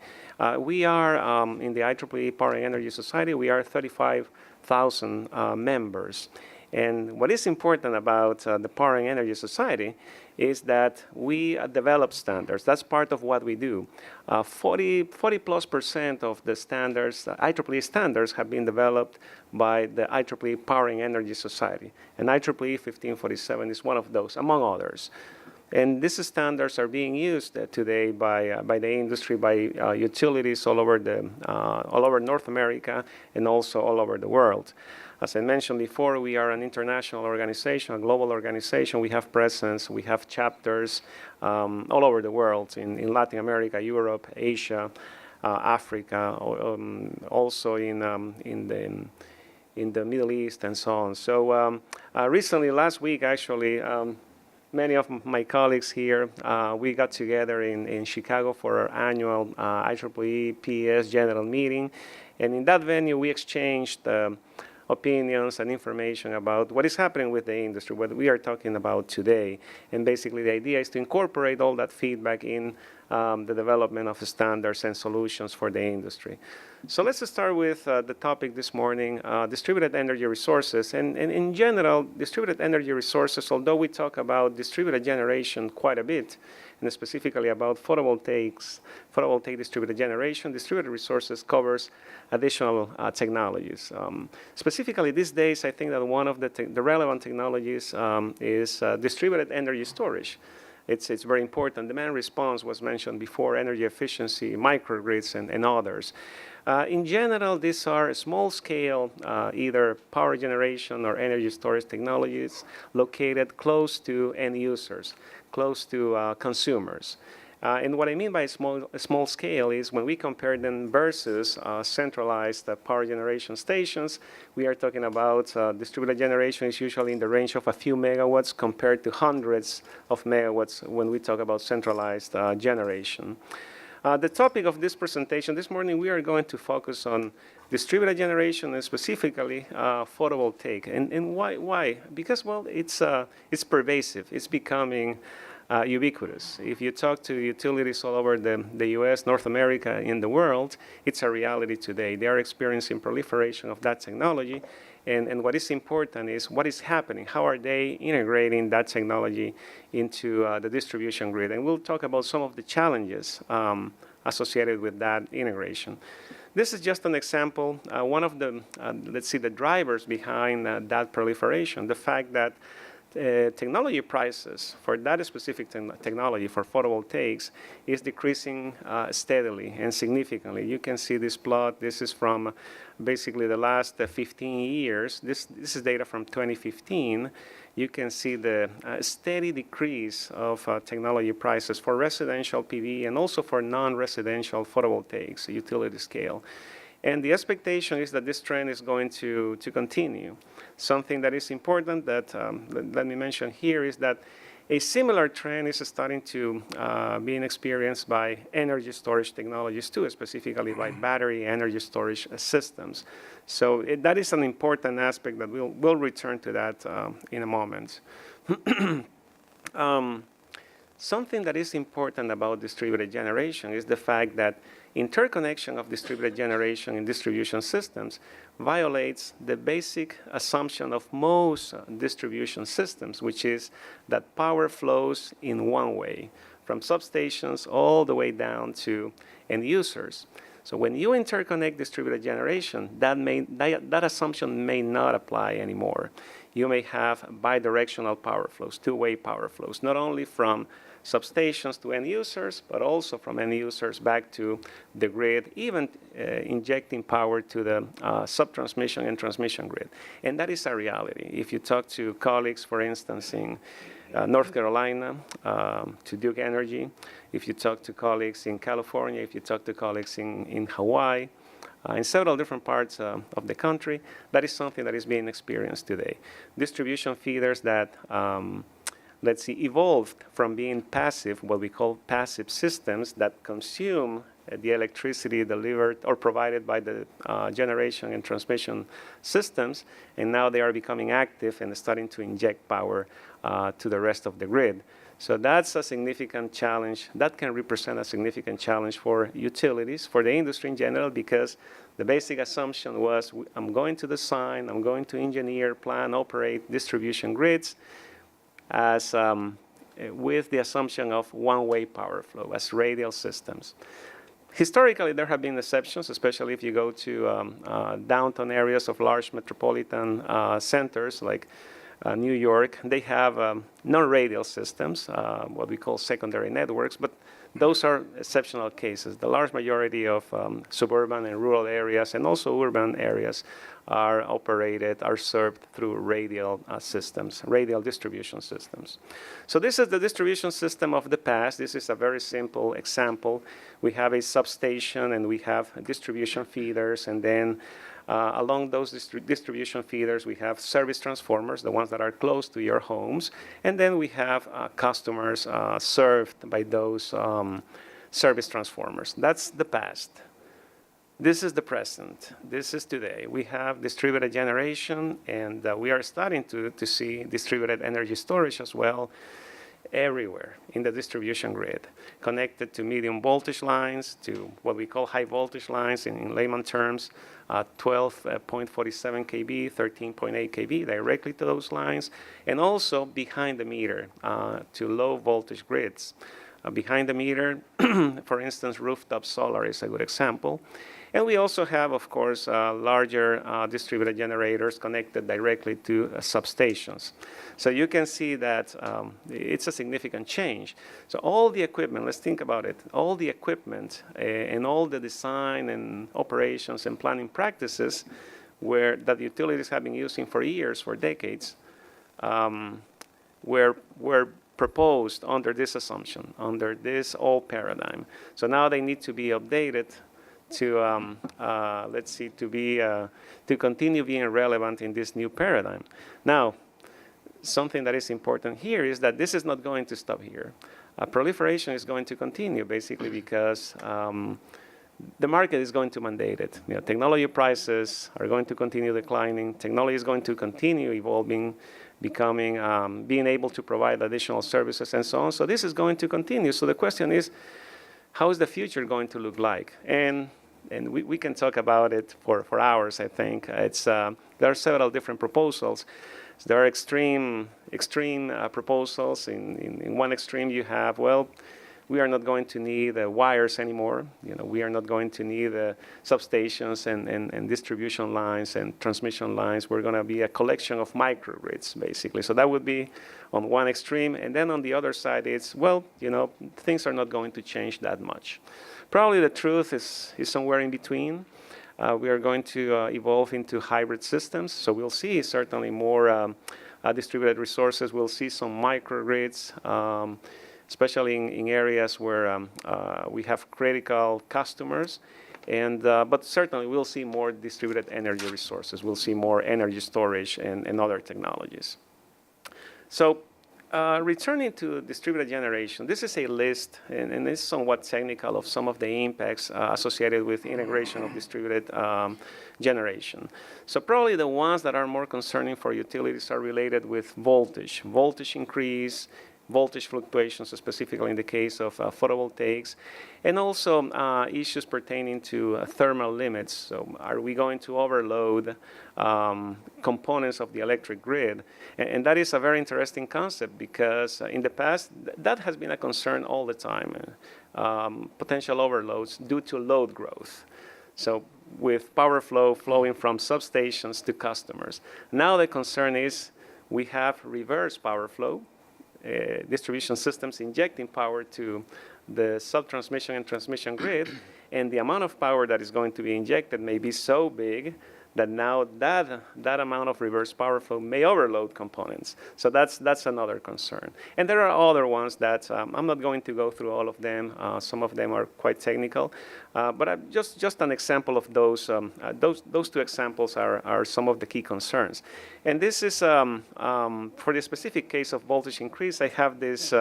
We are, in the IEEE Powering Energy Society, we are 35,000 members. And what is important about the Powering Energy Society is that we develop standards. That's part of what we do. 40+% of the standards, IEEE standards, have been developed by the IEEE Powering Energy Society. And IEEE 1547 is one of those, among others. And these standards are being used today by the industry, by utilities all over North America and also all over the world. As I mentioned before, we are an international organization, a global organization. We have presence, we have chapters all over the world, in Latin America, Europe, Asia, Africa, also in the Middle East and so on. So recently, last week actually, many of my colleagues here, we got together in Chicago for our annual IEEE PES General Meeting. And in that venue, we exchanged opinions and information about what is happening with the industry, what we are talking about today. And basically, the idea is to incorporate all that feedback in the development of standards and solutions for the industry. So let's start with the topic this morning, distributed energy resources. And in general, distributed energy resources, although we talk about distributed generation quite a bit, and specifically about photovoltaic distributed generation, distributed resources covers additional technologies. Specifically these days, I think that one of the relevant technologies is distributed energy storage. It's very important. Demand response was mentioned before, energy efficiency, microgrids, and others. In general, these are small-scale, either power generation or energy storage technologies located close to end users, close to consumers. And what I mean by small scale is when we compare them versus centralized power generation stations, we are talking about distributed generation is usually in the range of a few megawatts compared to hundreds of megawatts when we talk about centralized generation. The topic of this presentation this morning, we are going to focus on distributed generation and specifically photovoltaic. And why? Because, well, it's pervasive. It's becoming ubiquitous. If you talk to utilities all over the US, North America, in the world, it's a reality today. They are experiencing proliferation of that technology. And what is important is what is happening. How are they integrating that technology into the distribution grid? And we'll talk about some of the challenges associated with that integration. This is just an example. One of the, let's see, the drivers behind that proliferation, the fact that technology prices for that specific technology for photovoltaics is decreasing steadily and significantly. You can see this plot. This is from basically the last 15 years. This is data from 2015. You can see the steady decrease of technology prices for residential PV and also for non-residential photovoltaics, utility scale. And the expectation is that this trend is going to continue. Something that is important that let me mention here is that a similar trend is starting to being experienced by energy storage technologies too, specifically by battery energy storage systems. So that is an important aspect that we'll return to that in a moment. Something that is important about distributed generation is the fact that interconnection of distributed generation in distribution systems violates the basic assumption of most distribution systems, which is that power flows in one way, from substations all the way down to end users. So when you interconnect distributed generation, that assumption may not apply anymore. You may have bidirectional power flows, two-way power flows, not only from substations to end users, but also from end users back to the grid, even injecting power to the subtransmission and transmission grid. And that is a reality. If you talk to colleagues, for instance, in North Carolina, to Duke Energy, if you talk to colleagues in California, if you talk to colleagues in Hawaii, in several different parts of the country, that is something that is being experienced today. Distribution feeders that let's see, evolved from being passive, what we call passive systems that consume the electricity delivered or provided by the generation and transmission systems, and now they are becoming active and starting to inject power to the rest of the grid. So that's a significant challenge. That can represent a significant challenge for utilities, for the industry in general, because the basic assumption was I'm going to design, I'm going to engineer, plan, operate distribution grids as with the assumption of one-way power flow, as radial systems. Historically, there have been exceptions, especially if you go to downtown areas of large metropolitan centers like New York. They have non-radial systems, what we call secondary networks, but those are exceptional cases. The large majority of suburban and rural areas and also urban areas are served through radial systems, radial distribution systems. So this is the distribution system of the past. This is a very simple example. We have a substation and we have distribution feeders, and then along those distribution feeders, we have service transformers, the ones that are close to your homes, and then we have customers served by those service transformers. That's the past. This is the present. This is today. We have distributed generation, and we are starting to see distributed energy storage as well everywhere in the distribution grid, connected to medium voltage lines, to what we call high voltage lines in layman terms, 12.47 kV, 13.8 kV directly to those lines, and also behind the meter to low voltage grids. Behind the meter, for instance, rooftop solar is a good example. And we also have, of course, larger distributed generators connected directly to substations. So you can see that it's a significant change. So all the equipment, let's think about it, all the equipment and all the design and operations and planning practices that the utilities have been using for years, for decades, were proposed under this assumption, under this old paradigm. So now they need to be updated to let's see, to continue being relevant in this new paradigm. Now, something that is important here is that this is not going to stop here. Proliferation is going to continue, basically because the market is going to mandate it. Technology prices are going to continue declining. Technology is going to continue evolving, becoming, being able to provide additional services and so on. So this is going to continue. So the question is, how is the future going to look like? And we can talk about it for hours, I think. There are several different proposals. There are extreme proposals. In one extreme, you have, well, we are not going to need wires anymore. We are not going to need substations and distribution lines and transmission lines. We're going to be a collection of microgrids, basically. So that would be on one extreme. And then on the other side, it's, well, things are not going to change that much. Probably the truth is somewhere in between. We are going to evolve into hybrid systems. So we'll see certainly more distributed resources. We'll see some microgrids, especially in areas where we have critical customers. But certainly we'll see more distributed energy resources. We'll see more energy storage and other technologies. So returning to distributed generation, this is a list, and it's somewhat technical, of some of the impacts associated with integration of distributed generation. So probably the ones that are more concerning for utilities are related with voltage increase, voltage fluctuations, specifically in the case of photovoltaics, and also issues pertaining to thermal limits. So are we going to overload components of the electric grid? And that is a very interesting concept, because in the past, that has been a concern all the time, potential overloads due to load growth. So with power flow flowing from substations to customers. Now the concern is we have reverse power flow, distribution systems injecting power to the sub-transmission and transmission grid, and the amount of power that is going to be injected may be so big that now that amount of reverse power flow may overload components. So that's another concern. And there are other ones that I'm not going to go through all of them. Some of them are quite technical, but just an example of those. Those two examples are some of the key concerns. And this is for the specific case of voltage increase. I have this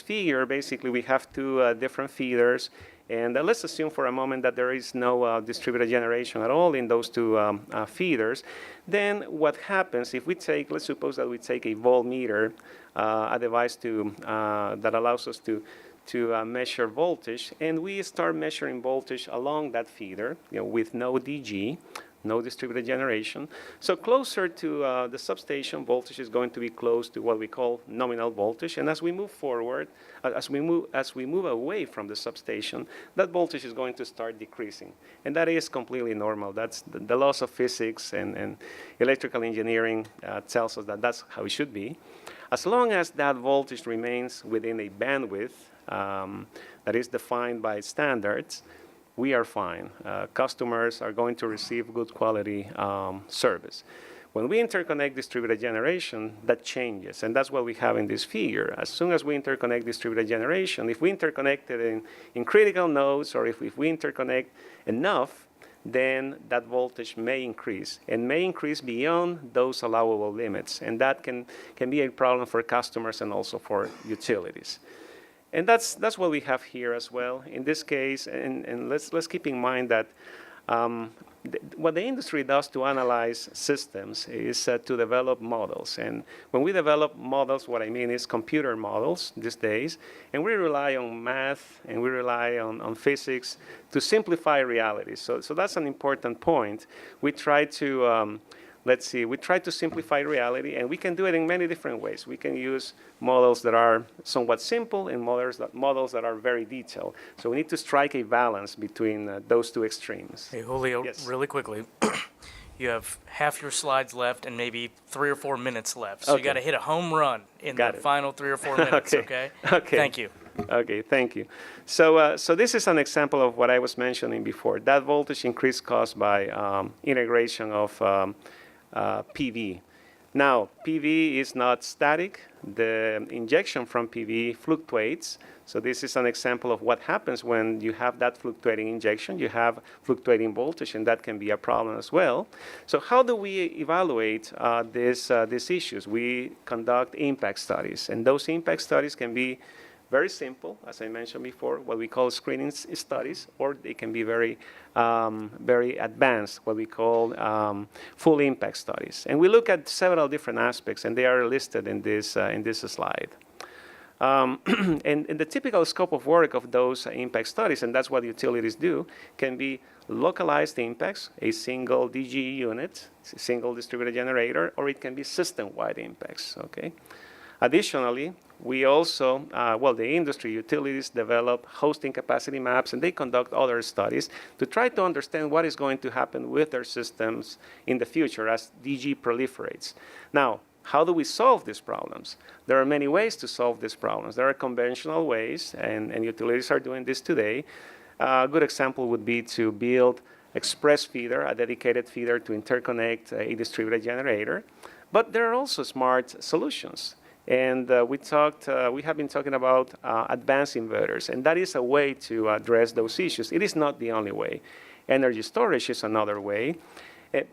figure. Basically, we have two different feeders. And let's assume for a moment that there is no distributed generation at all in those two feeders. Then what happens if we take, let's suppose that we take a voltmeter, a device that allows us to measure voltage, and we start measuring voltage along that feeder, with no DG, no distributed generation. So closer to the substation, voltage is going to be close to what we call nominal voltage. And as we move forward, as we move away from the substation, that voltage is going to start decreasing. And that is completely normal. That's the laws of physics and electrical engineering tells us that that's how it should be. As long as that voltage remains within a bandwidth that is defined by standards, we are fine. Customers are going to receive good quality service. When we interconnect distributed generation, that changes, and that's what we have in this figure. As soon as we interconnect distributed generation, if we interconnect it in critical nodes, or if we interconnect enough, then that voltage may increase, and may increase beyond those allowable limits. And that can be a problem for customers and also for utilities. And that's what we have here as well. In this case, and let's keep in mind that what the industry does to analyze systems is to develop models. And when we develop models, what I mean is computer models these days, and we rely on math and we rely on physics to simplify reality. So that's an important point. We try to we try to simplify reality, and we can do it in many different ways. We can use models that are somewhat simple and models that are very detailed. So we need to strike a balance between those two extremes. Hey, Julio, Yes. Really quickly, you have half your slides left and maybe 3 or 4 minutes left. So Okay. you got to hit a home run in Got the it. final 3 or 4 minutes, okay? Okay. Thank you. Okay, thank you. So this is an example of what I was mentioning before. That voltage increase caused by integration of PV. Now, PV is not static. The injection from PV fluctuates. So this is an example of what happens when you have that fluctuating injection. You have fluctuating voltage, and that can be a problem as well. So how do we evaluate these issues? We conduct impact studies, and those impact studies can be very simple, as I mentioned before, what we call screening studies, or they can be very, very advanced, what we call full impact studies. And we look at several different aspects, and they are listed in this slide. And the typical scope of work of those impact studies, and that's what utilities do, can be localized impacts, a single DG unit, a single distributed generator, or it can be system-wide impacts, okay? Additionally, we also, the industry utilities develop hosting capacity maps, and they conduct other studies to try to understand what is going to happen with their systems in the future as DG proliferates. Now, how do we solve these problems? There are many ways to solve these problems. There are conventional ways, and utilities are doing this today. A good example would be to build express feeder, a dedicated feeder to interconnect a distributed generator. But there are also smart solutions. And we have been talking about advanced inverters, and that is a way to address those issues. It is not the only way. Energy storage is another way.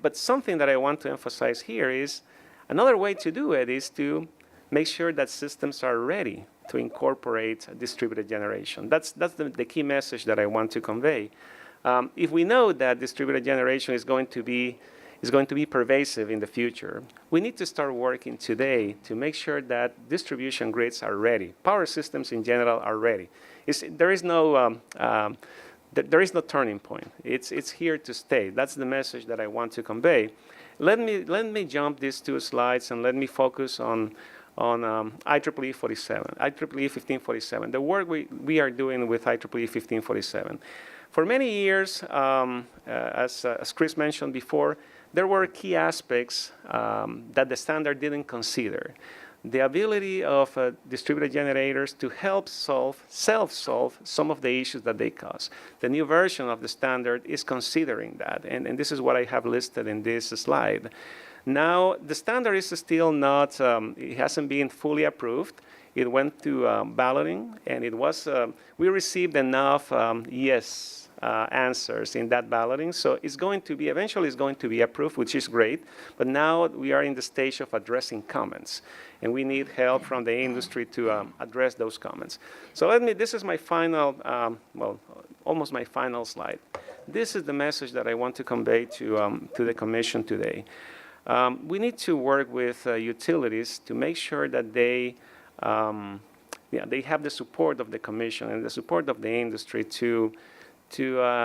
But something that I want to emphasize here is another way to do it is to make sure that systems are ready to incorporate distributed generation. That's the key message that I want to convey. If we know that distributed generation is going to be pervasive in the future, we need to start working today to make sure that distribution grids are ready. Power systems in general are ready. There is no turning point. It's here to stay. That's the message that I want to convey. Let me jump these two slides and let me focus on IEEE 47, IEEE 1547, the work we are doing with IEEE 1547. For many years, as Chris mentioned before, there were key aspects that the standard didn't consider. The ability of distributed generators to help self-solve some of the issues that they cause. The new version of the standard is considering that, and this is what I have listed in this slide. Now, the standard is still not, it hasn't been fully approved. It went to balloting, and it was, we received enough yes answers in that balloting. So it's going to be, eventually it's going to be approved, which is great. But now we are in the stage of addressing comments. And we need help from the industry to address those comments. So this is my final, almost my final slide. This is the message that I want to convey to the Commission today. We need to work with utilities to make sure that they have the support of the Commission and the support of the industry to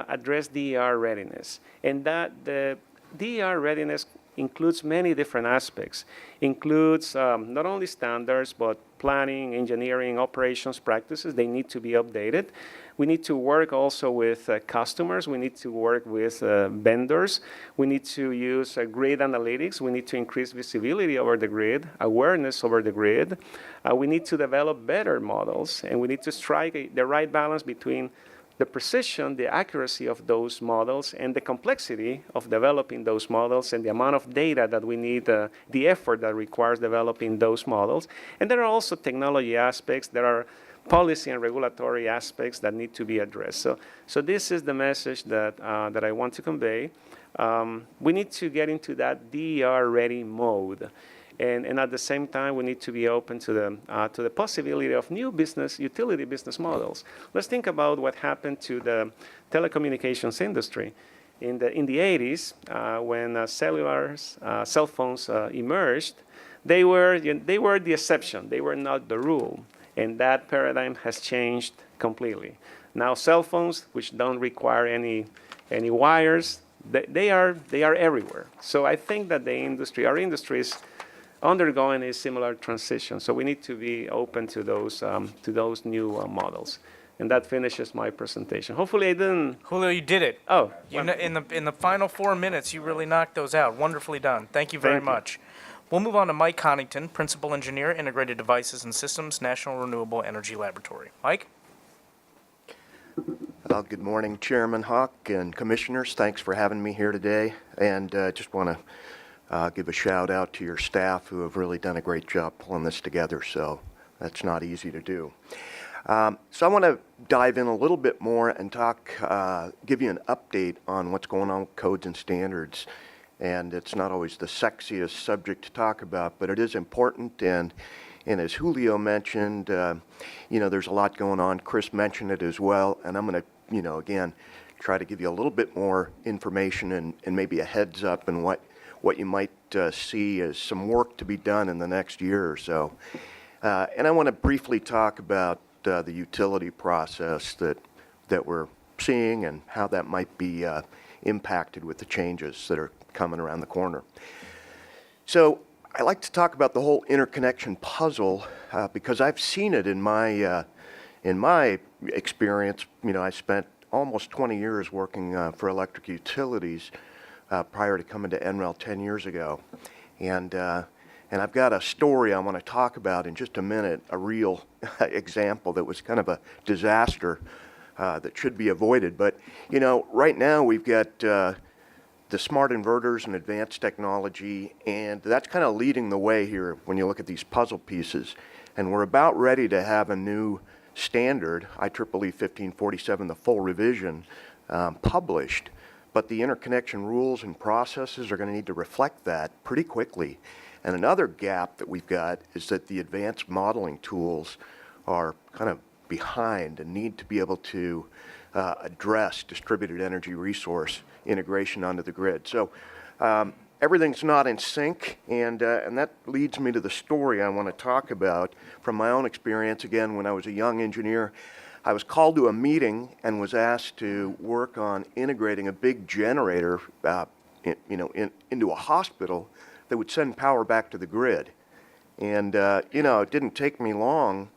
address DER readiness. And that the DER readiness includes many different aspects. Includes not only standards, but planning, engineering, operations practices. They need to be updated. We need to work also with customers. We need to work with vendors. We need to use grid analytics. We need to increase visibility over the grid, awareness over the grid. We need to develop better models, and we need to strike the right balance between the precision, the accuracy of those models, and the complexity of developing those models, and the amount of data that we need, the effort that requires developing those models. And there are also technology aspects. There are policy and regulatory aspects that need to be addressed. So this is the message that I want to convey. We need to get into that DER-ready mode. And at the same time, we need to be open to the possibility of new utility business models. Let's think about what happened to the telecommunications industry. In the 80s, when cell phones emerged, they were the exception. They were not the rule. And that paradigm has changed completely. Now, cell phones, which don't require any wires, they are everywhere. So I think that our industry is undergoing a similar transition. So we need to be open to those new models. And that finishes my presentation. Hopefully I didn't... Julio, you did it. Oh. In the final 4 minutes, you really knocked those out. Wonderfully done. Thank you very much. We'll move on to Mike Coddington, Principal Engineer, Integrated Devices and Systems, National Renewable Energy Laboratory. Mike? Good morning, Chairman Hawk and Commissioners. Thanks for having me here today. And just want to give a shout out to your staff who have really done a great job pulling this together, so that's not easy to do. So I want to dive in a little bit more and give you an update on what's going on with codes and standards. And it's not always the sexiest subject to talk about, but it is important, and And as Julio mentioned, there's a lot going on. Chris mentioned it as well. And I'm going to, again, try to give you a little bit more information and maybe a heads up and what you might see as some work to be done in the next year or so. And I want to briefly talk about the utility process that we're seeing and how that might be impacted with the changes that are coming around the corner. So I like to talk about the whole interconnection puzzle because I've seen it in my experience. I spent almost 20 years working for electric utilities prior to coming to NREL 10 years ago. And I've got a story I want to talk about in just a minute, a real example that was kind of a disaster that should be avoided. But, right now we've got the smart inverters and advanced technology, and that's kind of leading the way here when you look at these puzzle pieces. And we're about ready to have a new standard, IEEE 1547, the full revision, published. But the interconnection rules and processes are going to need to reflect that pretty quickly. And another gap that we've got is that the advanced modeling tools are kind of behind and need to be able to address distributed energy resource integration onto the grid. So everything's not in sync, and that leads me to the story I want to talk about from my own experience. Again, when I was a young engineer, I was called to a meeting and was asked to work on integrating a big generator into a hospital that would send power back to the grid. And, it didn't take me long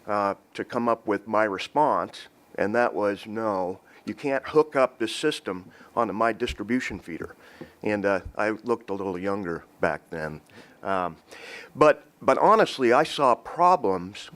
to come up with my response, and that was, no, you can't hook up this system onto my distribution feeder. And I looked a little younger back then. But honestly, I saw problems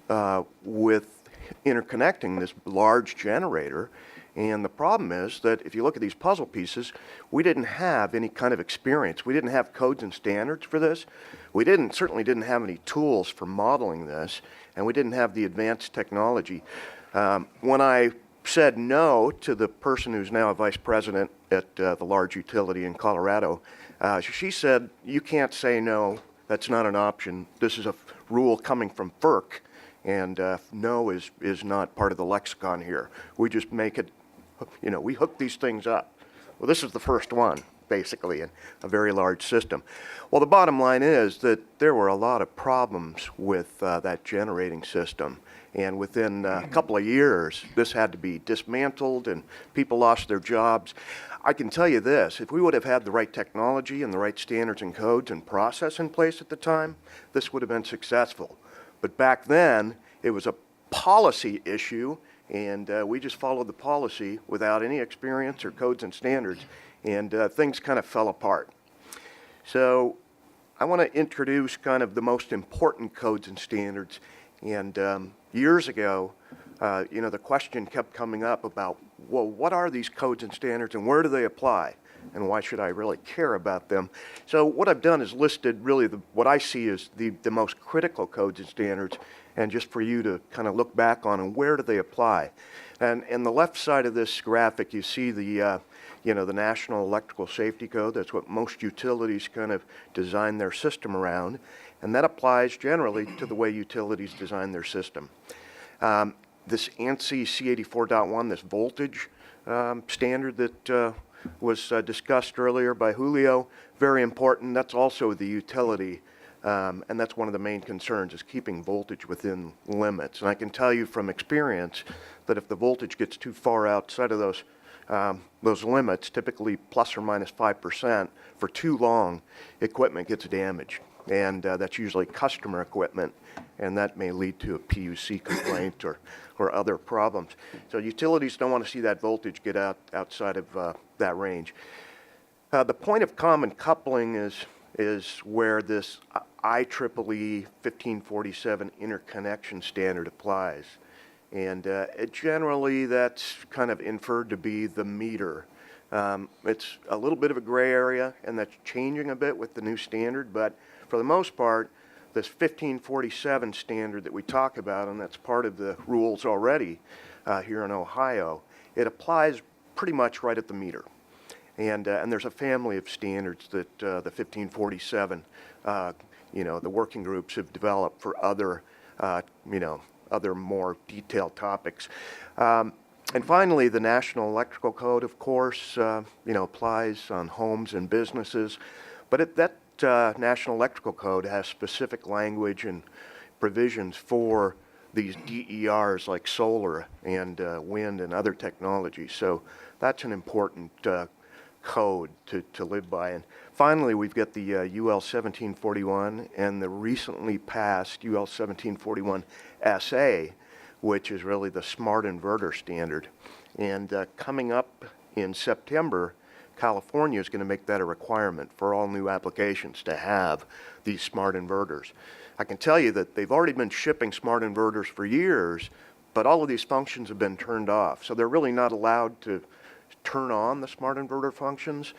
with interconnecting this large generator. And the problem is that if you look at these puzzle pieces, we didn't have any kind of experience. We didn't have codes and standards for this. We certainly didn't have any tools for modeling this, and we didn't have the advanced technology. When I said no to the person who's now a vice president at the large utility in Colorado, she said, "You can't say no. That's not an option. This is a rule coming from FERC, and no is not part of the lexicon here. We just make it, we hook these things up." Well, this is the first one, basically, in a very large system. Well, the bottom line is that there were a lot of problems with that generating system. And within a couple of years, this had to be dismantled and people lost their jobs. I can tell you this, if we would have had the right technology and the right standards and codes and process in place at the time, this would have been successful. But back then, it was a policy issue, and we just followed the policy without any experience or codes and standards, and things kind of fell apart. So I want to introduce kind of the most important codes and standards. And years ago, the question kept coming up about, well, what are these codes and standards and where do they apply? And why should I really care about them? So what I've done is listed really what I see as the most critical codes and standards, and just for you to kind of look back on and where do they apply. And in the left side of this graphic, you see the National Electrical Safety Code. That's what most utilities kind of design their system around. And that applies generally to the way utilities design their system. This ANSI C84.1, this voltage standard that was discussed earlier by Julio, very important. That's also the utility, and that's one of the main concerns, is keeping voltage within limits. And I can tell you from experience that if the voltage gets too far outside of those limits, typically plus or minus 5%, for too long, equipment gets damaged. And that's usually customer equipment, and that may lead to a PUC complaint or other problems. So utilities don't want to see that voltage get outside of that range. The point of common coupling is where this IEEE 1547 interconnection standard applies. And generally that's kind of inferred to be the meter. It's a little bit of a gray area, and that's changing a bit with the new standard, but for the most part, this 1547 standard that we talk about, and that's part of the rules already here in Ohio, it applies pretty much right at the meter. And there's a family of standards that the 1547 the working groups have developed for other, other more detailed topics. And finally, the National Electrical Code, of course, applies on homes and businesses. But that National Electrical Code has specific language and provisions for these DERs like solar and wind and other technologies. So that's an important code to live by. And finally, we've got the UL 1741 and the recently passed UL 1741 SA, which is really the smart inverter standard. And coming up in September, California is going to make that a requirement for all new applications to have these smart inverters. I can tell you that they've already been shipping smart inverters for years, but all of these functions have been turned off. So they're really not allowed to turn on the smart inverter functions.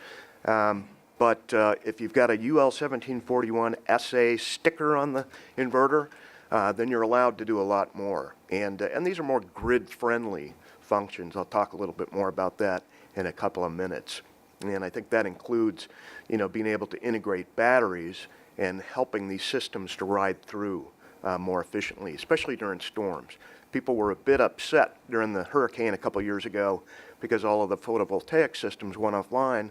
But if you've got a UL 1741 SA sticker on the inverter, then you're allowed to do a lot more. And these are more grid-friendly functions. I'll talk a little bit more about that in a couple of minutes. And I think that includes, being able to integrate batteries and helping these systems to ride through more efficiently, especially during storms. People were a bit upset during the hurricane a couple of years ago because all of the photovoltaic systems went offline.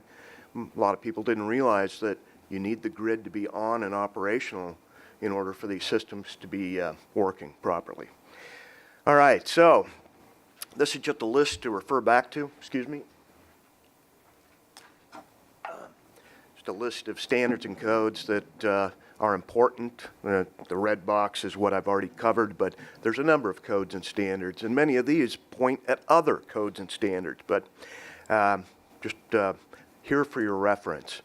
A lot of people didn't realize that you need the grid to be on and operational in order for these systems to be working properly. All right, so this is just a list to refer back to, excuse me. Just a list of standards and codes that are important. The red box is what I've already covered, but there's a number of codes and standards, and many of these point at other codes and standards, but just here for your reference.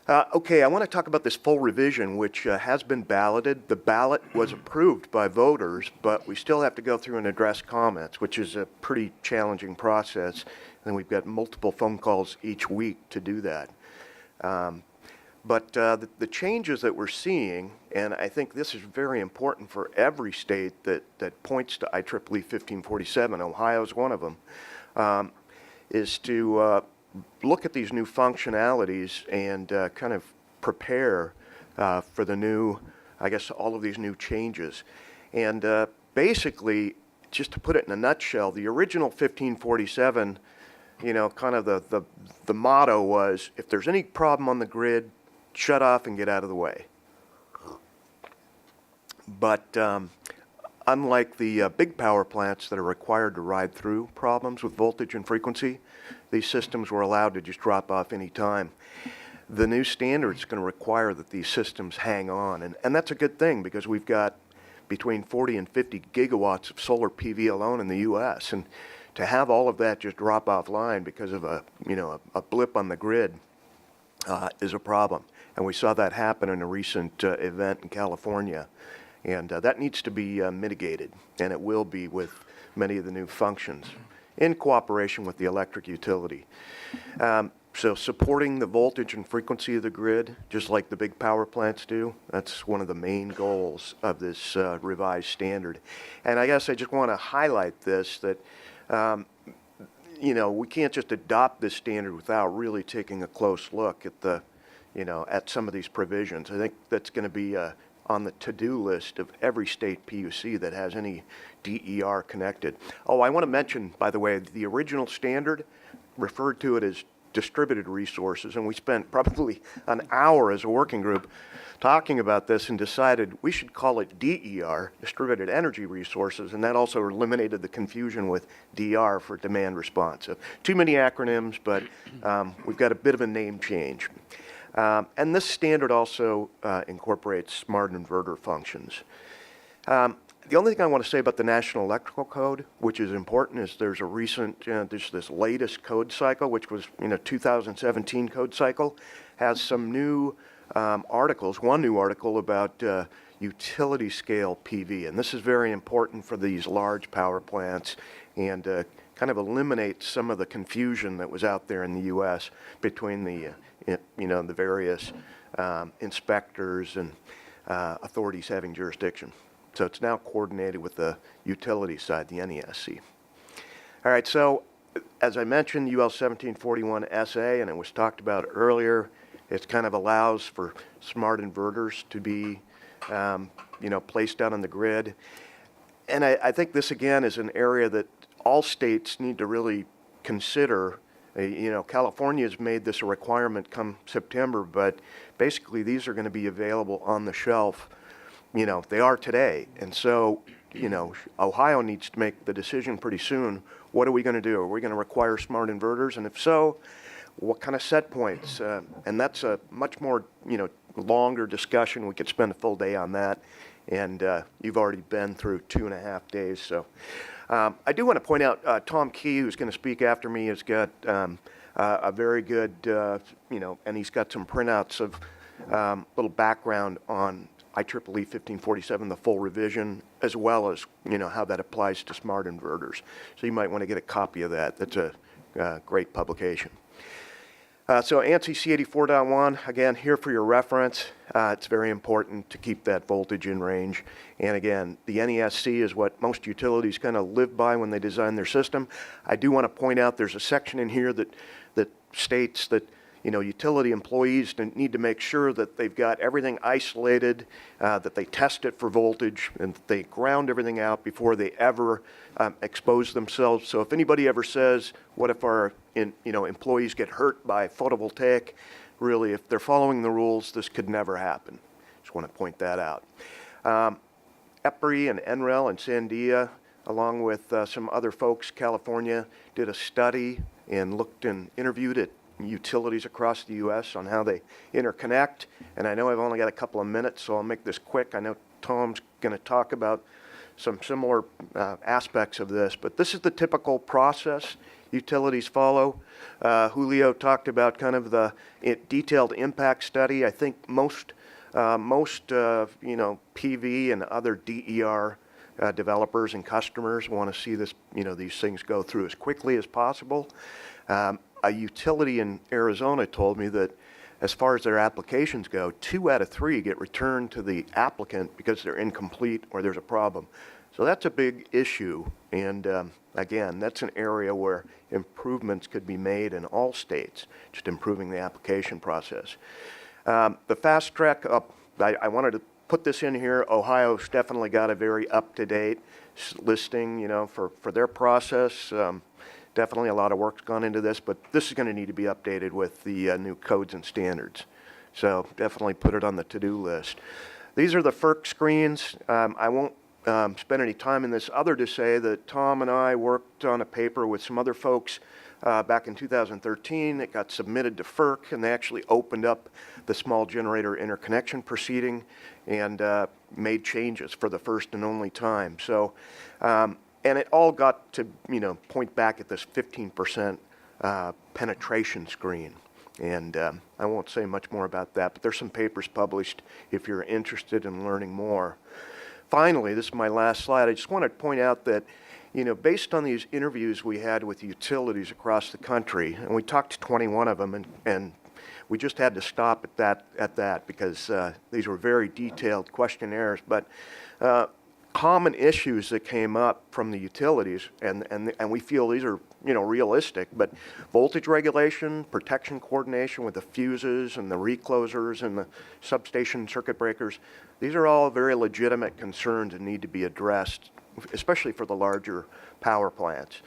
Okay, I want to talk about this full revision, which has been balloted. The ballot was approved by voters, but we still have to go through and address comments, which is a pretty challenging process, and we've got multiple phone calls each week to do that. But the changes that we're seeing, and I think this is very important for every state that points to IEEE 1547, Ohio is one of them, is to look at these new functionalities and kind of prepare for the new, I guess, all of these new changes. And basically, just to put it in a nutshell, the original 1547, kind of the motto was, if there's any problem on the grid, shut off and get out of the way. But unlike the big power plants that are required to ride through problems with voltage and frequency, these systems were allowed to just drop off any time. The new standard is going to require that these systems hang on, and that's a good thing because we've got between 40 and 50 gigawatts of solar PV alone in the U.S., and to have all of that just drop offline because of a blip on the grid is a problem. And we saw that happen in a recent event in California. And that needs to be mitigated, and it will be with many of the new functions in cooperation with the electric utility. So supporting the voltage and frequency of the grid, just like the big power plants do, that's one of the main goals of this revised standard. And I guess I just want to highlight this, that we can't just adopt this standard without really taking a close look at the, at some of these provisions. I think that's going to be on the to-do list of every state PUC that has any DER connected. Oh, I want to mention, by the way, the original standard referred to it as distributed resources, and we spent probably an hour as a working group talking about this and decided we should call it DER, distributed energy resources, and that also eliminated the confusion with DR for demand response. So too many acronyms, but we've got a bit of a name change. And this standard also incorporates smart inverter functions. The only thing I want to say about the National Electrical Code, which is important, is there's a recent, there's this latest code cycle, which was 2017 code cycle, has some new articles, one new article about utility scale PV. And this is very important for these large power plants and kind of eliminates some of the confusion that was out there in the U.S. between the the various inspectors and authorities having jurisdiction. So it's now coordinated with the utility side, the NESC. All right, so as I mentioned, UL 1741 SA, and it was talked about earlier, It kind of allows for smart inverters to be, placed out on the grid. And I think this, again, is an area that all states need to really consider. California's made this a requirement come September, but basically these are going to be available on the shelf. They are today. And so, Ohio needs to make the decision pretty soon. What are we going to do? Are we going to require smart inverters? And if so, what kind of set points? And that's a much more, longer discussion. We could spend a full day on that. And you've already been through 2.5 days. So I do want to point out Tom Key, who's going to speak after me, has got a very good, and he's got some printouts of little background on IEEE 1547, the full revision, as well as, how that applies to smart inverters. So you might want to get a copy of that. That's a great publication. So ANSI C84.1, again, here for your reference. It's very important to keep that voltage in range. And again, the NESC is what most utilities kind of live by when they design their system. I do want to point out there's a section in here that states that utility employees need to make sure that they've got everything isolated, that they test it for voltage, and that they ground everything out before they ever expose themselves. So if anybody ever says, what if our employees get hurt by photovoltaic, really, if they're following the rules, this could never happen. Just want to point that out. EPRI and NREL and Sandia, along with some other folks, California, did a study and looked and interviewed at utilities across the U.S. on how they interconnect. And I know I've only got a couple of minutes, so I'll make this quick. I know Tom's going to talk about some similar aspects of this, but this is the typical process utilities follow. Julio talked about kind of the detailed impact study. I think most PV and other DER developers and customers want to see this, these things go through as quickly as possible. A utility in Arizona told me that as far as their applications go, 2 out of 3 get returned to the applicant because they're incomplete or there's a problem. So that's a big issue. And again, that's an area where improvements could be made in all states, just improving the application process. The fast track up, I wanted to put this in here. Ohio's definitely got a very up-to-date listing, for their process. Definitely a lot of work's gone into this, but this is going to need to be updated with the new codes and standards. So definitely put it on the to-do list. These are the FERC screens. I won't spend any time in this other to say that Tom and I worked on a paper with some other folks back in 2013. It got submitted to FERC, and they actually opened up the small generator interconnection proceeding and made changes for the first and only time. So. And it all got to, point back at this 15% penetration screen. And I won't say much more about that, but there's some papers published if you're interested in learning more. Finally, this is my last slide. I just want to point out that, based on these interviews we had with utilities across the country, and we talked to 21 of them, and we just had to stop at that because these were very detailed questionnaires. But common issues that came up from the utilities, and we feel these are realistic, but voltage regulation, protection coordination with the fuses and the reclosers and the substation circuit breakers, these are all very legitimate concerns that need to be addressed, especially for the larger power plants.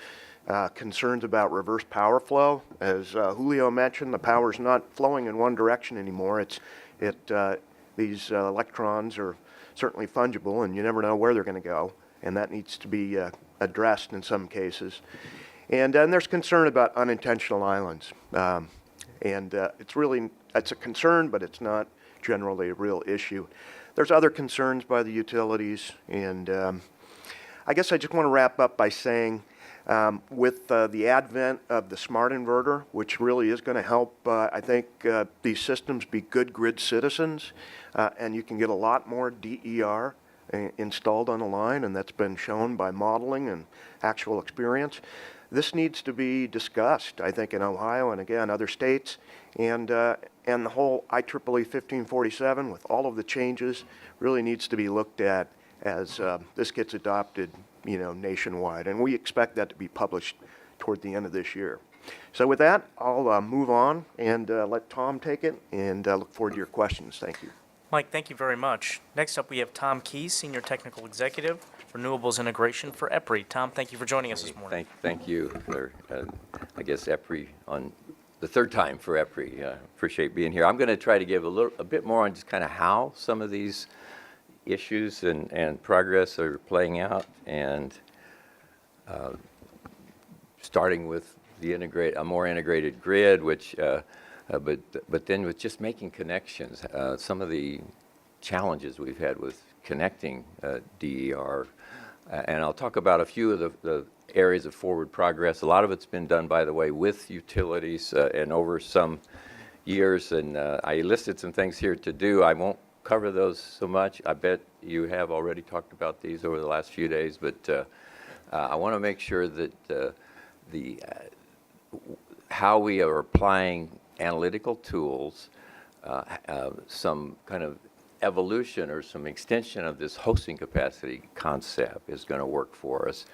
Concerns about reverse power flow, as Julio mentioned, the power's not flowing in one direction anymore. These electrons are certainly fungible, and you never know where they're going to go, and that needs to be addressed in some cases. And then there's concern about unintentional islands, it's a concern, but it's not generally a real issue. There's other concerns by the utilities, and I guess I just want to wrap up by saying with the advent of the smart inverter, which really is going to help, I think, these systems be good grid citizens, and you can get a lot more DER installed on the line, and that's been shown by modeling and actual experience. This needs to be discussed, I think, in Ohio and, again, other states, and the whole IEEE 1547 with all of the changes really needs to be looked at as this gets adopted nationwide, and we expect that to be published toward the end of this year. So with that, I'll move on and let Tom take it, and look forward to your questions. Thank you. Mike, thank you very much. Next up, we have Tom Keys, Senior Technical Executive, Renewables Integration for EPRI. Tom, thank you for joining us this morning. Thank you for, I guess, EPRI on the third time for EPRI. Appreciate being here. I'm going to try to give a bit more on just kind of how some of these issues and progress are playing out, and starting with a more integrated grid, which, but then with just making connections, some of the challenges we've had with connecting DER, and I'll talk about a few of the areas of forward progress. A lot of it's been done, by the way, with utilities and over some years, and I listed some things here to do. I won't cover those so much. I bet you have already talked about these over the last few days, but I want to make sure that how we are applying analytical tools, some kind of evolution or some extension of this hosting capacity concept is going to work for us.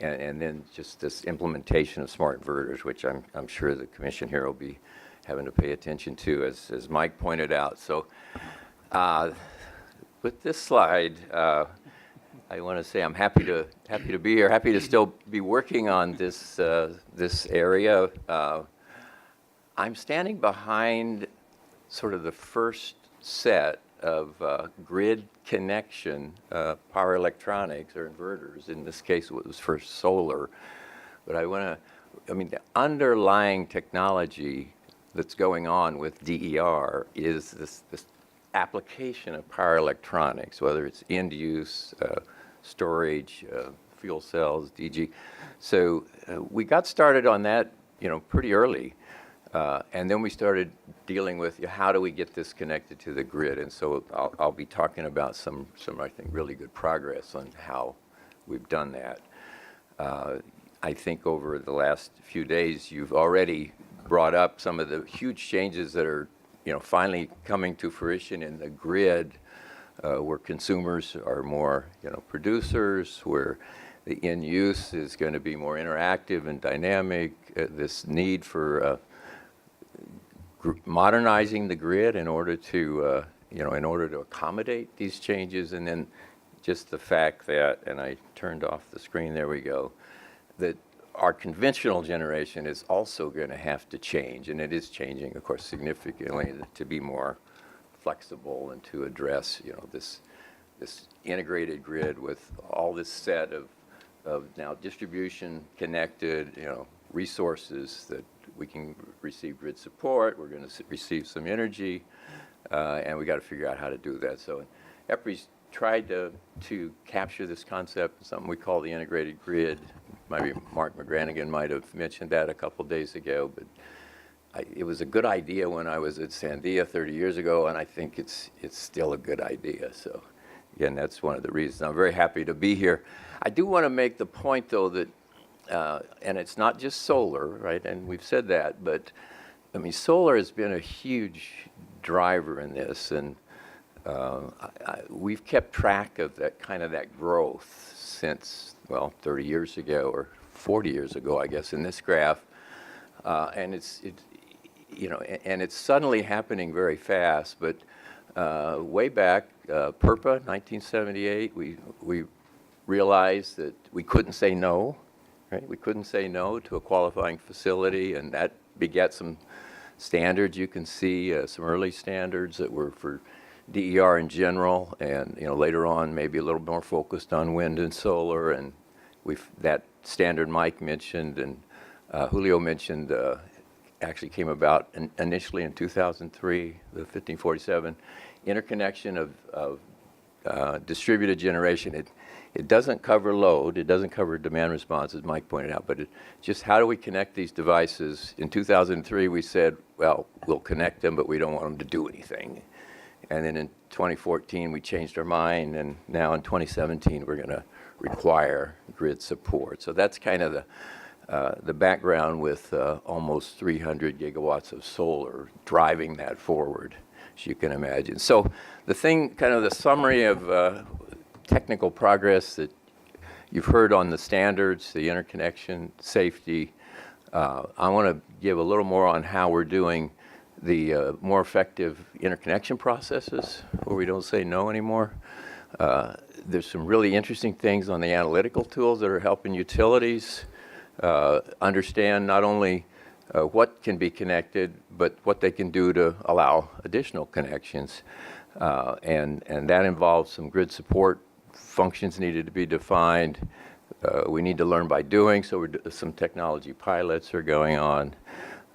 And then just this implementation of smart inverters, which I'm sure the commission here will be having to pay attention to, as Mike pointed out. So with this slide, I want to say I'm happy to be here, happy to still be working on this this area. I'm standing behind sort of the first set of grid connection power electronics or inverters. In this case, it was for solar. But I mean, the underlying technology that's going on with DER is this application of power electronics, whether it's end use, storage, fuel cells, DG. So we got started on that, pretty early. And then we started dealing with how do we get this connected to the grid. And so I'll be talking about some I think, really good progress on how we've done that. I think over the last few days, you've already brought up some of the huge changes that are, finally coming to fruition in the grid, where consumers are more, producers, where the end use is going to be more interactive and dynamic. This need for modernizing the grid in order to, accommodate these changes, and then just the fact that, and I turned off the screen, there we go, that our conventional generation is also going to have to change, and it is changing, of course, significantly to be more flexible and to address, this integrated grid with all this set of now distribution connected, resources that we can receive grid support. We're going to receive some energy, and we got to figure out how to do that. So EPRI's tried to capture this concept, something we call the integrated grid. Maybe Mark McGranigan might have mentioned that a couple days ago, but it was a good idea when I was at Sandia 30 years ago, and I think it's still a good idea. So again, that's one of the reasons I'm very happy to be here. I do want to make the point, though, that and it's not just solar, right? And we've said that, but I mean, solar has been a huge driver in this, and we've kept track of that growth since, 30 years ago or 40 years ago, I guess, in this graph, and it's suddenly happening very fast. But way back, PURPA, 1978, we realized that we couldn't say no. Right? We couldn't say no to a qualifying facility, and that begat some standards. You can see some early standards that were for DER in general, and later on maybe a little more focused on wind and solar. And that standard Mike mentioned and Julio mentioned actually came about initially in 2003, the 1547 interconnection of distributed generation. It doesn't cover load, it doesn't cover demand response, as Mike pointed out, but just how do we connect these devices? In 2003, we said, well, we'll connect them, but we don't want them to do anything. And then in 2014, we changed our mind, and now in 2017, we're going to require grid support. So that's kind of the background with almost 300 gigawatts of solar driving that forward, as you can imagine. So the summary of technical progress that you've heard on the standards, the interconnection, safety, I want to give a little more on how we're doing the more effective interconnection processes, where we don't say no anymore. There's some really interesting things on the analytical tools that are helping utilities understand not only what can be connected, but what they can do to allow additional connections. And that involves some grid support functions needed to be defined. We need to learn by doing, so some technology pilots are going on.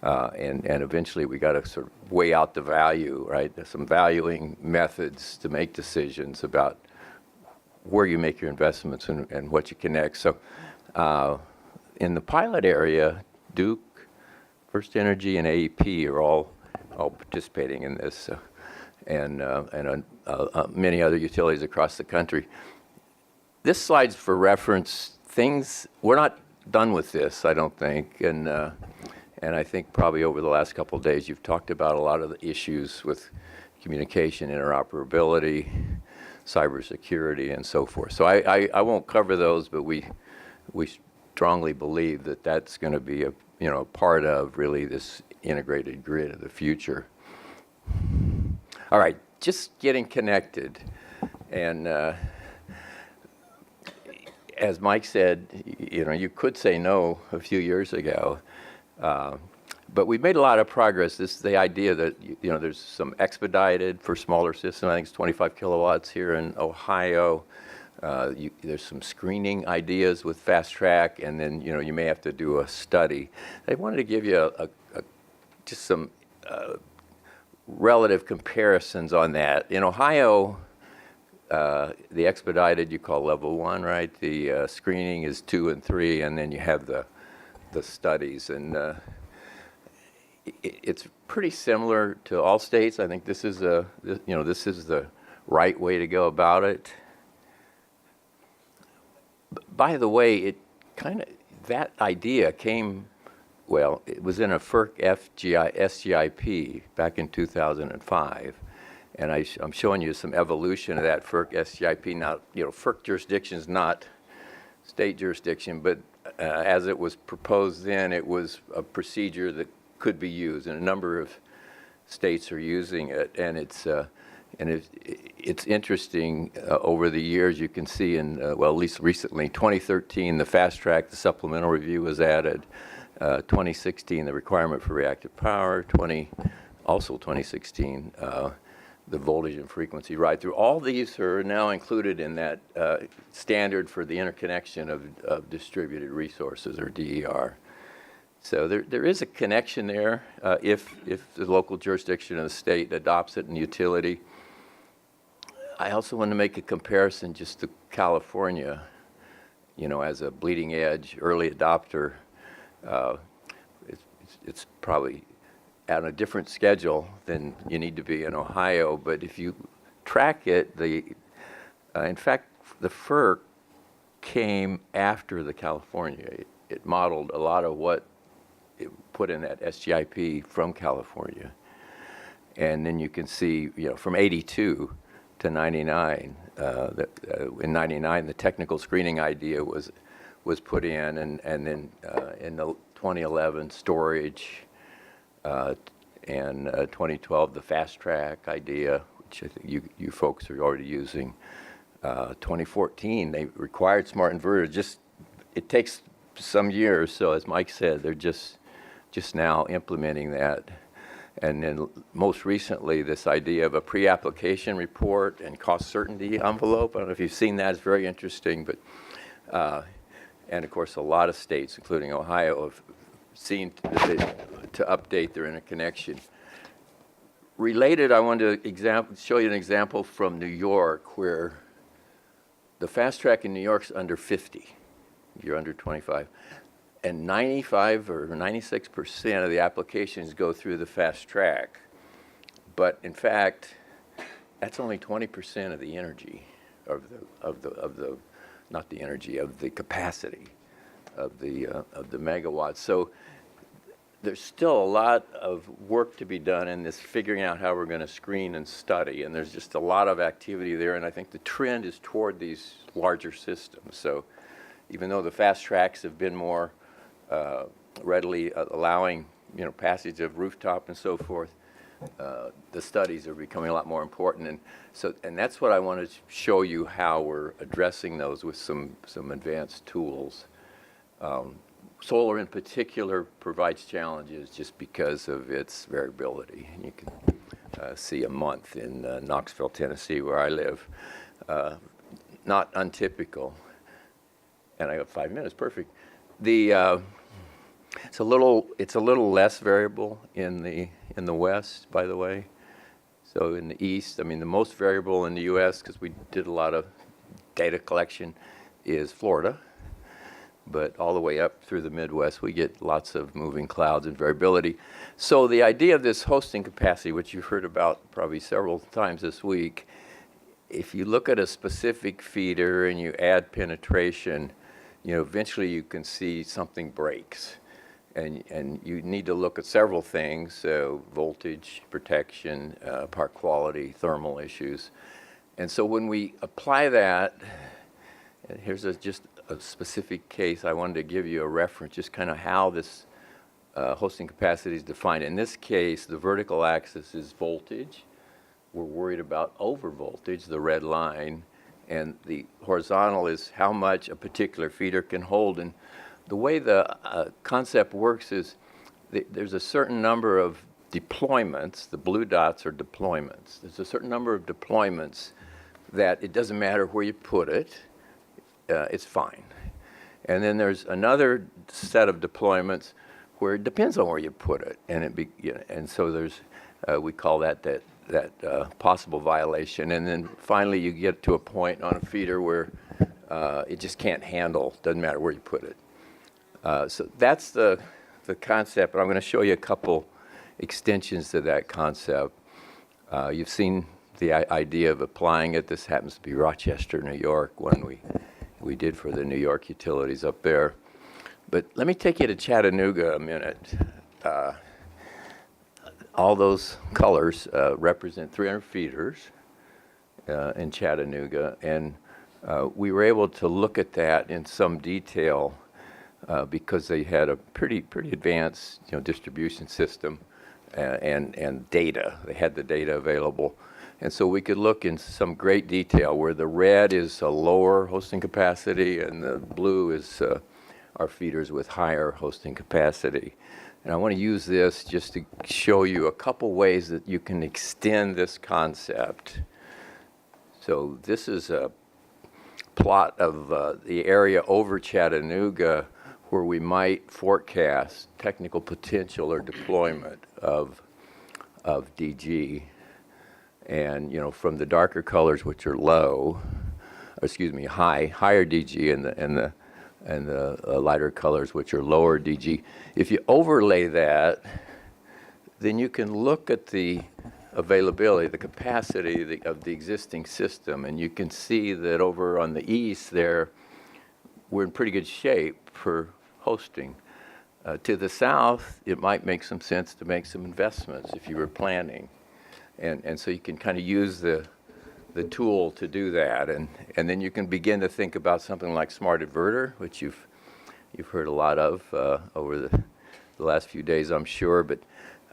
And eventually we got to sort of weigh out the value, right? There's some valuing methods to make decisions about where you make your investments and what you connect. So in the pilot area, Duke, First Energy, and AEP are all participating in this, and many other utilities across the country. This slide's for reference. We're not done with this, I don't think, and I think probably over the last couple of days you've talked about a lot of the issues with communication, interoperability, cybersecurity, and so forth. So I won't cover those, but we strongly believe that that's going to be a part of really this integrated grid of the future. All right, just getting connected, and as Mike said, you could say no a few years ago, but we've made a lot of progress. This is the idea that there's some expedited for smaller systems. I think it's 25 kilowatts here in Ohio. There's some screening ideas with fast track, and then you may have to do a study. I wanted to give you just some relative comparisons on that. In Ohio, the expedited you call level 1, right? The screening is 2 and 3, and then you have the studies, and it's pretty similar to all states. I think this is this is the right way to go about it. By the way, that idea came, well, it was in a FERC SGIP back in 2005. And I'm showing you some evolution of that FERC SGIP. Now, FERC jurisdiction is not state jurisdiction, but as it was proposed then, it was a procedure that could be used, and a number of states are using it. And it's interesting over the years. You can see at least recently, 2013, the fast track, the supplemental review was added. 2016, the requirement for reactive power. Also 2016. The voltage and frequency ride-through. All these are now included in that standard for the interconnection of distributed resources, or DER. So there is a connection there if the local jurisdiction of the state adopts it in utility. I also want to make a comparison just to California, as a bleeding edge, early adopter. It's probably on a different schedule than you need to be in Ohio, but if you track it, in fact, the FERC came after the California. It modeled a lot of what it put in that SGIP from California. And then you can see, from 82 to 99, in 99, the technical screening idea was put in, and then in the 2011, storage, and 2012, the fast track idea, which I think you folks are already using. 2014, they required smart inverters. It takes some years, so as Mike said, they're just now implementing that. And then most recently, this idea of a pre-application report and cost certainty envelope. I don't know if you've seen that. It's very interesting, but and of course, a lot of states, including Ohio, have seen to update their interconnection. Related, I wanted to show you an example from New York, where the fast track in New York's under 50. You're under 25. And 95 or 96% of the applications go through the fast track. But in fact, that's only 20% of the energy of the capacity of the megawatts. So there's still a lot of work to be done in this figuring out how we're going to screen and study, and there's just a lot of activity there, and I think the trend is toward these larger systems. So even though the fast tracks have been more readily allowing, passage of rooftop and so forth, the studies are becoming a lot more important. And that's what I want to show you, how we're addressing those with some advanced tools. Solar in particular provides challenges just because of its variability. You can see a month in Knoxville, Tennessee, where I live. Not untypical. And I got 5 minutes, perfect. It's a little less variable in the West, by the way. So in the East, I mean, the most variable in the U.S., because we did a lot of data collection, is Florida. But all the way up through the Midwest, we get lots of moving clouds and variability. So the idea of this hosting capacity, which you've heard about probably several times this week, if you look at a specific feeder and you add penetration, eventually you can see something breaks. And you need to look at several things, so voltage, protection, part quality, thermal issues. And so when we apply that, and here's just a specific case, I wanted to give you a reference, just kind of how this hosting capacity is defined. In this case, the vertical axis is voltage. We're worried about over voltage, the red line, and the horizontal is how much a particular feeder can hold. And the way the concept works is there's a certain number of deployments. The blue dots are deployments. There's a certain number of deployments that it doesn't matter where you put it, it's fine. And then there's another set of deployments where it depends on where you put it, and and so there's we call that possible violation. And then finally you get to a point on a feeder where it just can't handle, doesn't matter where you put it. So that's the concept, but I'm going to show you a couple extensions to that concept. You've seen the idea of applying it. This happens to be Rochester, New York, one we did for the New York utilities up there. But let me take you to Chattanooga a minute. All those colors represent 300 feeders in Chattanooga, and we were able to look at that in some detail because they had a pretty advanced distribution system and data. They had the data available. And so we could look in some great detail where the red is a lower hosting capacity and the blue is our feeders with higher hosting capacity. And I want to use this just to show you a couple ways that you can extend this concept. So this is a plot of the area over Chattanooga where we might forecast technical potential or deployment of DG. And from the darker colors, which are low, higher DG, and the lighter colors, which are lower DG. If you overlay that, then you can look at the availability, the capacity of the existing system, and you can see that over on the east there, we're in pretty good shape for hosting. To the south, it might make some sense to make some investments if you were planning. And so you can kind of use the tool to do that, and then you can begin to think about something like smart inverter, which you've heard a lot of over the last few days, I'm sure. But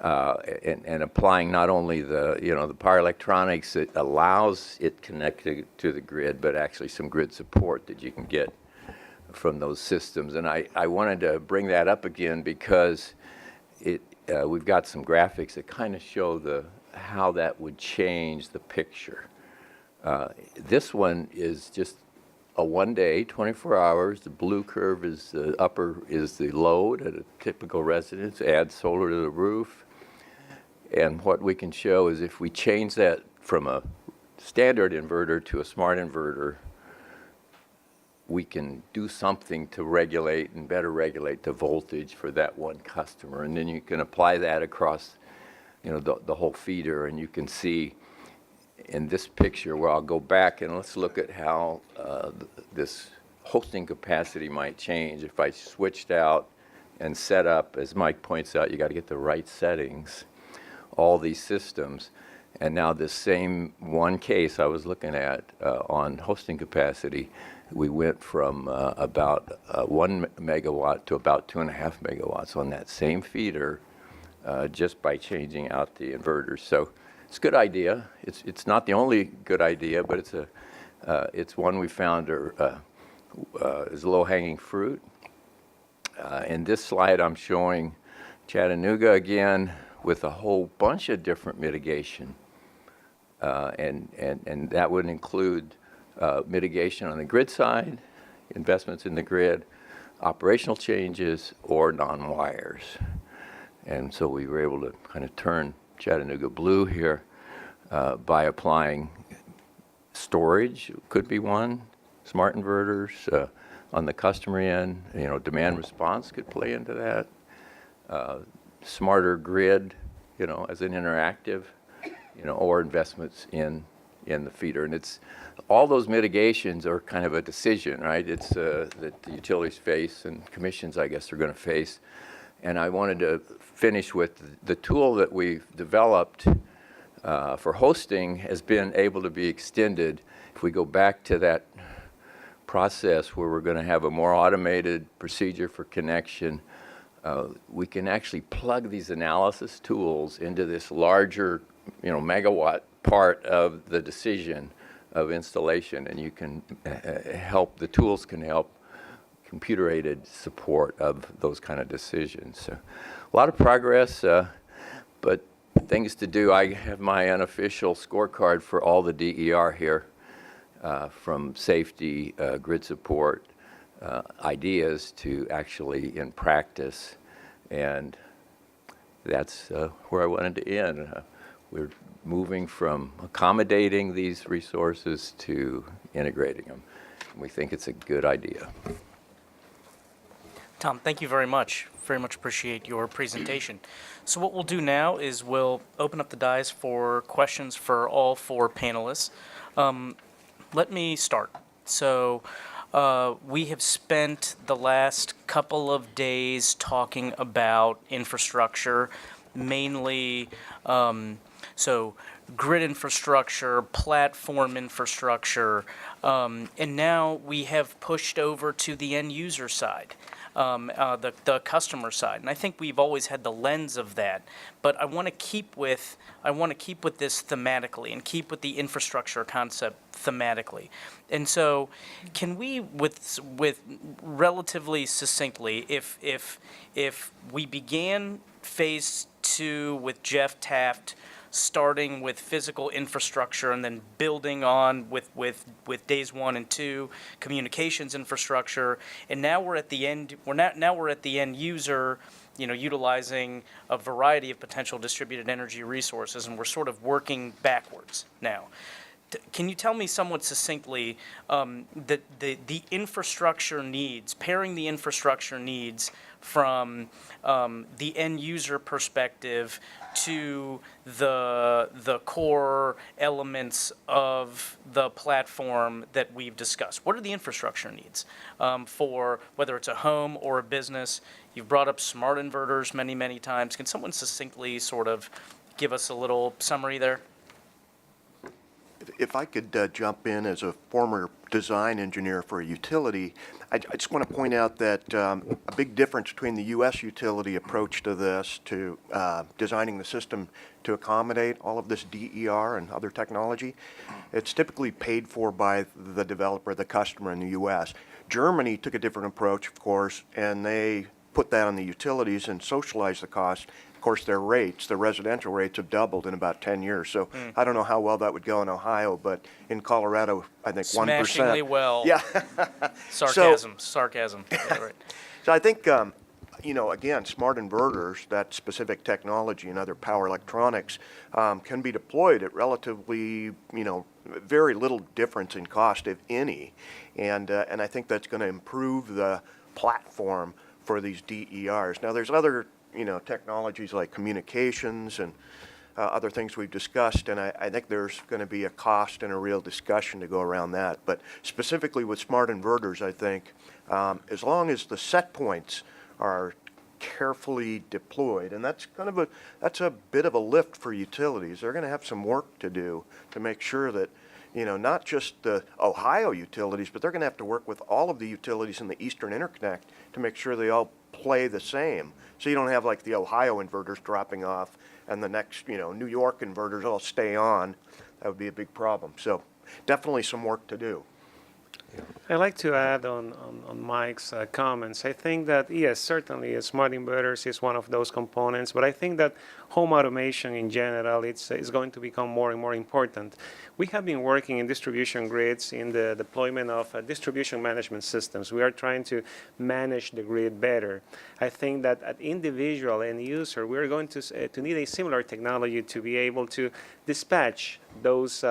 and applying not only the power electronics that allows it connected to the grid, but actually some grid support that you can get from those systems. And I wanted to bring that up again because we've got some graphics that kind of show how that would change the picture. This one is just a 1 day, 24 hours. The blue curve is the upper is the load at a typical residence. Add solar to the roof. And what we can show is if we change that from a standard inverter to a smart inverter, we can do something to regulate and better regulate the voltage for that one customer. And then you can apply that across the whole feeder, and you can see in this picture where I'll go back and let's look at how this hosting capacity might change. If I switched out and set up, as Mike points out, you got to get the right settings, all these systems. And now this same one case I was looking at on hosting capacity, we went from about 1 megawatt to about 2.5 megawatts on that same feeder just by changing out the inverters. So it's a good idea. It's not the only good idea, but it's one we found is low-hanging fruit. In this slide, I'm showing Chattanooga again with a whole bunch of different mitigation, and that would include mitigation on the grid side, investments in the grid, operational changes, or non-wires. And so we were able to kind of turn Chattanooga blue here by applying storage, could be one, smart inverters on the customer end, demand response could play into that, smarter grid, as an interactive, or investments in the feeder. And it's all those mitigations are kind of a decision, right? It's that the utilities face and commissions, I guess, are going to face. And I wanted to finish with the tool that we've developed for hosting has been able to be extended. If we go back to that process where we're going to have a more automated procedure for connection, we can actually plug these analysis tools into this larger, megawatt part of the decision of installation, and you can the tools can help computer-aided support of those kind of decisions. So a lot of progress, but things to do. I have my unofficial scorecard for all the DER here, from safety, grid support, ideas to actually in practice, and that's where I wanted to end. We're moving from accommodating these resources to integrating them. We think it's a good idea. Tom, thank you very much. Very much appreciate your presentation. So what we'll do now is we'll open up the dais for questions for all four panelists. Let me start. So we have spent the last couple of days talking about infrastructure, mainly so grid infrastructure, platform infrastructure, and now we have pushed over to the end user side. The customer side, and I think we've always had the lens of that. But I want to keep with this thematically and keep with the infrastructure concept thematically. And so, can we, with relatively succinctly, if we began phase 2 with Jeff Taft, starting with physical infrastructure and then building on with days 1 and 2, communications infrastructure, and now we're at the end. Now we're at the end user, utilizing a variety of potential distributed energy resources, and we're sort of working backwards now. Can you tell me somewhat succinctly the infrastructure needs, pairing the infrastructure needs from the end user perspective to the core elements of the platform that we've discussed? What are the infrastructure needs for whether it's a home or a business? You've brought up smart inverters many, many times. Can someone succinctly sort of give us a little summary there? If I could jump in as a former design engineer for a utility, I just want to point out that a big difference between the U.S. utility approach to this, to designing the system to accommodate all of this DER and other technology, it's typically paid for by the developer, the customer in the U.S. Germany took a different approach, of course, and they put that on the utilities and socialized the cost. Of course, their rates, the residential rates, have doubled in about 10 years. So I don't know how well that would go in Ohio, but in Colorado, I think 1%. Smashingly well. Yeah. Sarcasm. Yeah, right. So I think, again, smart inverters, that specific technology and other power electronics can be deployed at relatively, very little difference in cost, if any. And I think that's going to improve the platform for these DERs. Now, there's other technologies like communications and other things we've discussed, and I think there's going to be a cost and a real discussion to go around that. But specifically with smart inverters, I think as long as the set points are carefully deployed, and that's a bit of a lift for utilities. They're going to have some work to do to make sure that not just the Ohio utilities, but they're going to have to work with all of the utilities in the Eastern Interconnect to make sure they all play the same. So you don't have like the Ohio inverters dropping off and the next, New York inverters all stay on. That would be a big problem. So definitely some work to do. I'd like to add on Mike's comments. I think that, yes, certainly smart inverters is one of those components, but I think that home automation in general is going to become more and more important. We have been working in distribution grids in the deployment of distribution management systems. We are trying to manage the grid better. I think that at individual end user, we're going to need a similar technology to be able to dispatch those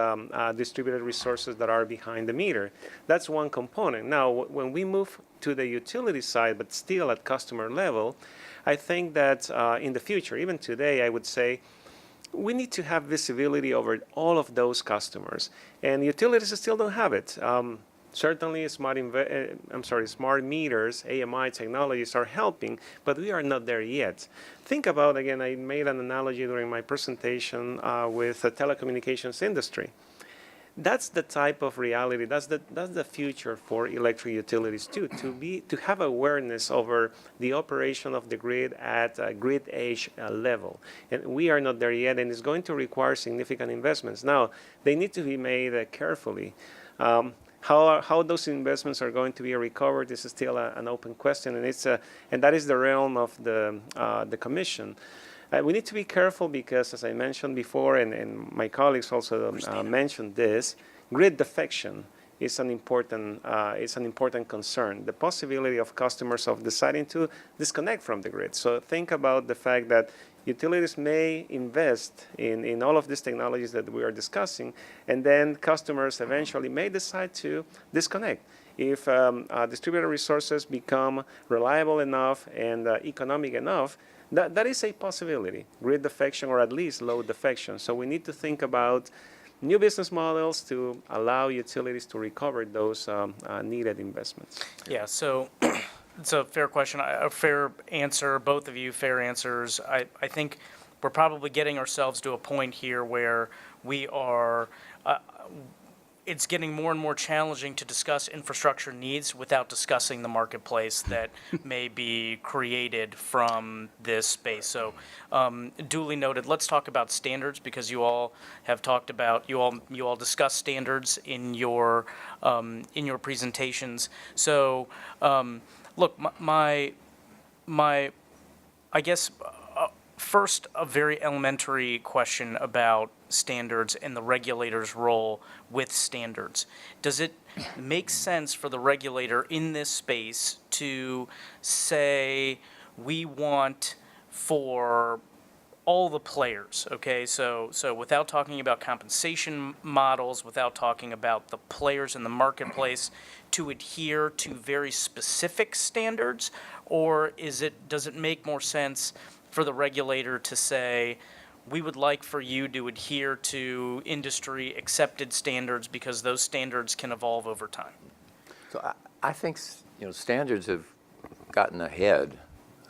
distributed resources that are behind the meter. That's one component. Now, when we move to the utility side, but still at customer level, I think that in the future, even today, I would say, we need to have visibility over all of those customers. And utilities still don't have it. Certainly, smart meters, AMI technologies are helping, but we are not there yet. Think about, again, I made an analogy during my presentation with the telecommunications industry. That's the type of reality, that's the future for electric utilities too, to have awareness over the operation of the grid at a grid edge level. And we are not there yet, and it's going to require significant investments. Now, they need to be made carefully. How those investments are going to be recovered is still an open question, and that is the realm of the Commission. We need to be careful because, as I mentioned before, and my colleagues also mentioned this, grid defection is an important concern. The possibility of customers of deciding to disconnect from the grid. So think about the fact that utilities may invest in all of these technologies that we are discussing, and then customers eventually may decide to disconnect. If distributed resources become reliable enough and economic enough, that is a possibility, grid defection or at least load defection. So we need to think about new business models to allow utilities to recover those needed investments. Yeah, so it's a fair question, a fair answer, both of you, fair answers. I think we're probably getting ourselves to a point here where we are, it's getting more and more challenging to discuss infrastructure needs without discussing the marketplace that may be created from this space. So duly noted. Let's talk about standards, because you all have talked about, you all discussed standards in your presentations. So look, my I guess first, a very elementary question about standards and the regulator's role with standards. Does it make sense for the regulator in this space to say, we want for all the players, okay? So without talking about compensation models, without talking about the players in the marketplace, to adhere to very specific standards? Or does it make more sense for the regulator to say, we would like for you to adhere to industry accepted standards because those standards can evolve over time? So I think standards have gotten ahead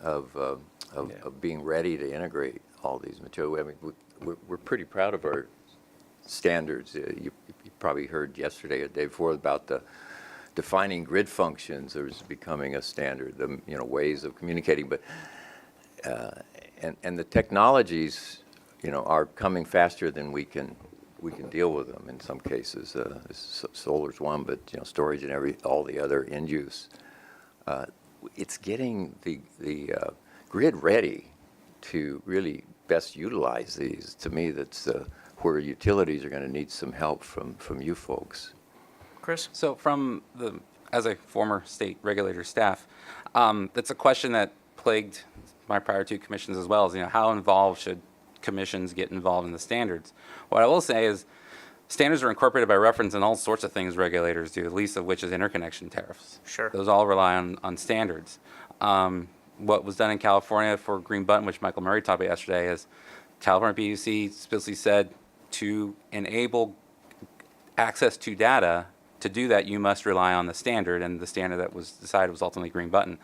of being ready to integrate all these materials. I mean, we're pretty proud of our standards. You probably heard yesterday or the day before about the defining grid functions. There's becoming a standard, the ways of communicating, but and the technologies are coming faster than we can deal with them in some cases. Solar's one, but storage and all the other end use. It's getting the grid ready to really best utilize these. To me, that's where utilities are going to need some help from you folks. Chris? So as a former state regulator staff, that's a question that plagued my prior two commissions as well, is how involved should commissions get involved in the standards? What I will say is standards are incorporated by reference in all sorts of things regulators do, the least of which is interconnection tariffs. Sure. Those all rely on standards. What was done in California for Green Button, which Michael Murray talked about yesterday, is California PUC explicitly said to enable access to data, to do that you must rely on the standard, and the standard that was decided was ultimately Green Button.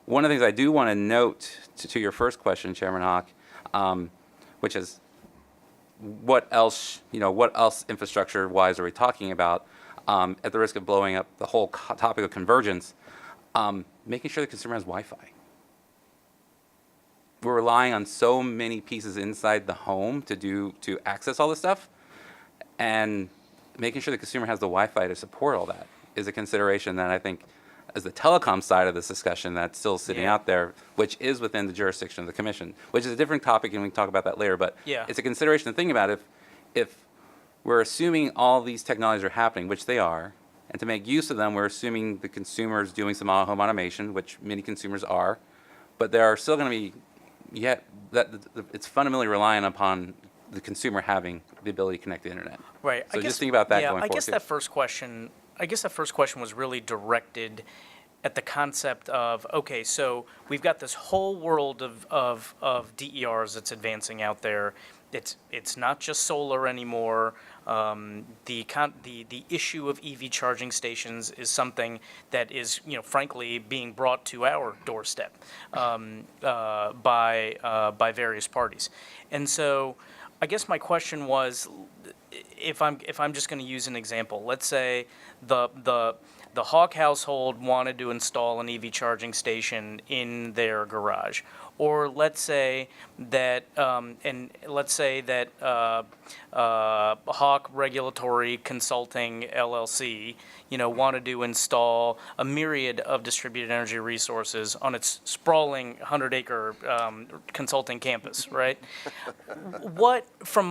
One of the things I do want to note to your first question, Chairman Hawk, which is what else, what else infrastructure-wise are we talking about? At the risk of blowing up the whole topic of convergence, making sure the consumer has Wi-Fi. We're relying on so many pieces inside the home to access all this stuff, and making sure the consumer has the Wi-Fi to support all that is a consideration that I think, as the telecom side of this discussion, that's still sitting out there, which is within the jurisdiction of the commission, which is a different topic, and we can talk about that later. But it's a consideration to think about if we're assuming all these technologies are happening, which they are, and to make use of them, we're assuming the consumer is doing some home automation, which many consumers are, but there are still going to be it's fundamentally reliant upon the consumer having the ability to connect to the internet. Right. So just think about that going forward. I guess that first question was really directed at the concept of, okay, so we've got this whole world of DERs that's advancing out there. It's not just solar anymore. The issue of EV charging stations is something that is, frankly, being brought to our doorstep by various parties. And so, I guess my question was, if I'm just going to use an example, let's say the Hawk household wanted to install an EV charging station in their garage, or let's say that Hawk Regulatory Consulting LLC, wanted to install a myriad of distributed energy resources on its sprawling 100-acre consulting campus, right? From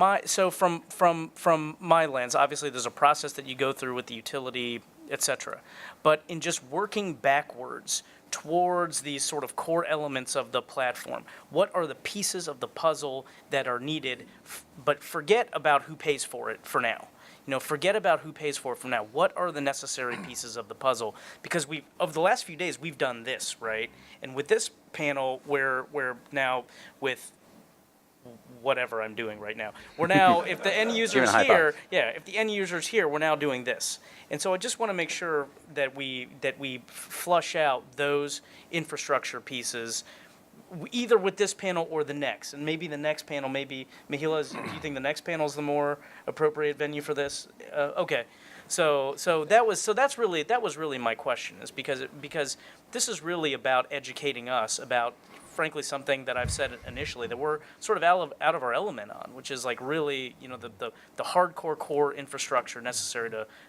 my lens, obviously there's a process that you go through with the utility, etc. But in just working backwards towards these sort of core elements of the platform, what are the pieces of the puzzle that are needed, but forget about who pays for it for now. Forget about who pays for it from now. What are the necessary pieces of the puzzle? Because over the last few days, we've done this, right? And with this panel, we're now with whatever I'm doing right now. We're now, if the end user's here, if the end user's here, we're now doing this. And so I just want to make sure that we flush out those infrastructure pieces, either with this panel or the next. And maybe the next panel, maybe Mahila, do you think the next panel is the more appropriate venue for this? Okay. So that was really my question, is because this is really about educating us about, frankly, something that I've said initially that we're sort of out of our element on, which is like really, the hardcore core infrastructure necessary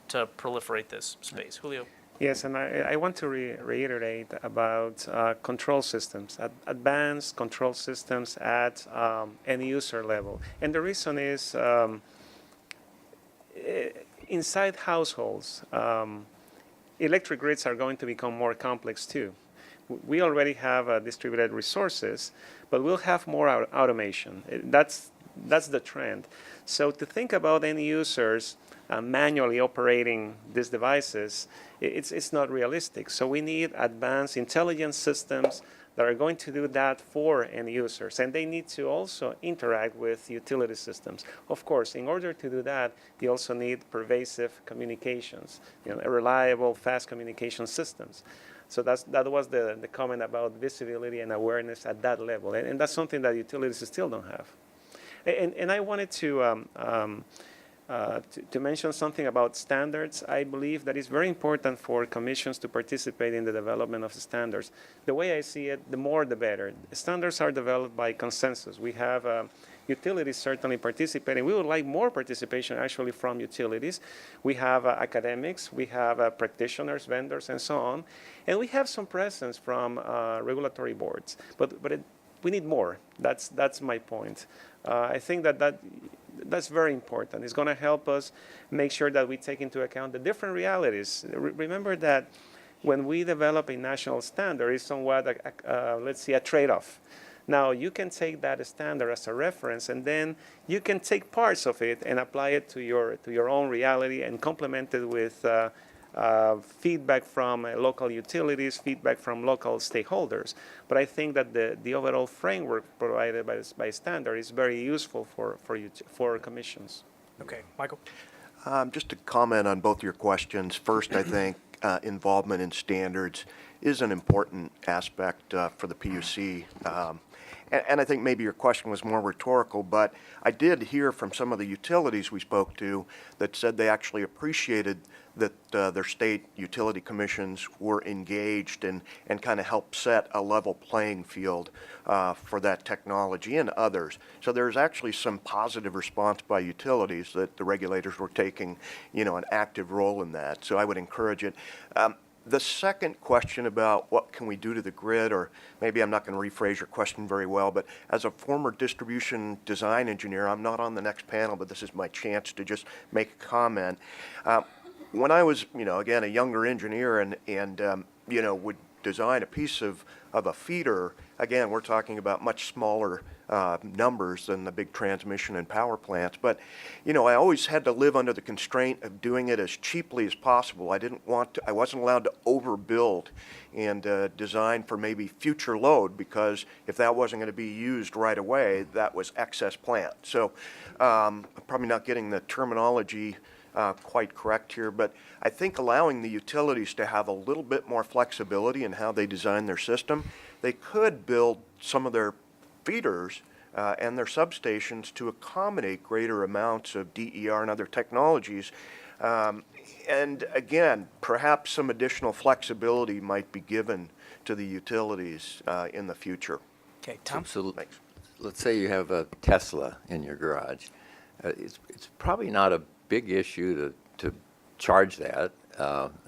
to proliferate this space. Julio. Yes, and I want to reiterate about control systems, advanced control systems at end user level. And the reason is inside households, electric grids are going to become more complex too. We already have distributed resources, but we'll have more automation. That's the trend. So to think about end users manually operating these devices, it's not realistic. So we need advanced intelligence systems that are going to do that for end users. And they need to also interact with utility systems. Of course, in order to do that, you also need pervasive communications, reliable, fast communication systems. So that was the comment about visibility and awareness at that level. And that's something that utilities still don't have. And I wanted to mention something about standards. I believe that it's very important for commissions to participate in the development of the standards. The way I see it, the more the better. Standards are developed by consensus. We have utilities certainly participating. We would like more participation actually from utilities. We have academics, we have practitioners, vendors, and so on. And we have some presence from regulatory boards. But we need more. That's my point. I think that's very important. It's going to help us make sure that we take into account the different realities. Remember that when we develop a national standard, it's somewhat, let's say, a trade-off. Now, you can take that standard as a reference, and then you can take parts of it and apply it to your own reality and complement it with feedback from local utilities, feedback from local stakeholders. But I think that the overall framework provided by standard is very useful for commissions. Okay, Michael? Just to comment on both your questions. First, I think involvement in standards is an important aspect for the PUC. and I think maybe your question was more rhetorical, but I did hear from some of the utilities we spoke to that said they actually appreciated that their state utility commissions were engaged and kind of helped set a level playing field for that technology and others. So there's actually some positive response by utilities that the regulators were taking, an active role in that. So I would encourage it. The second question about what can we do to the grid, or maybe I'm not going to rephrase your question very well, but as a former distribution design engineer, I'm not on the next panel, but this is my chance to just make a comment. When I was, again, a younger engineer and would design a piece of a feeder, again, we're talking about much smaller numbers than the big transmission and power plants. But, I always had to live under the constraint of doing it as cheaply as possible. I wasn't allowed to overbuild and design for maybe future load, because if that wasn't going to be used right away, that was excess plant. So I'm probably not getting the terminology quite correct here, but I think allowing the utilities to have a little bit more flexibility in how they design their system, they could build some of their feeders and their substations to accommodate greater amounts of DER and other technologies. And again, perhaps some additional flexibility might be given to the utilities in the future. Okay, Tom? So Thanks. let's say you have a Tesla in your garage. It's probably not a big issue to charge that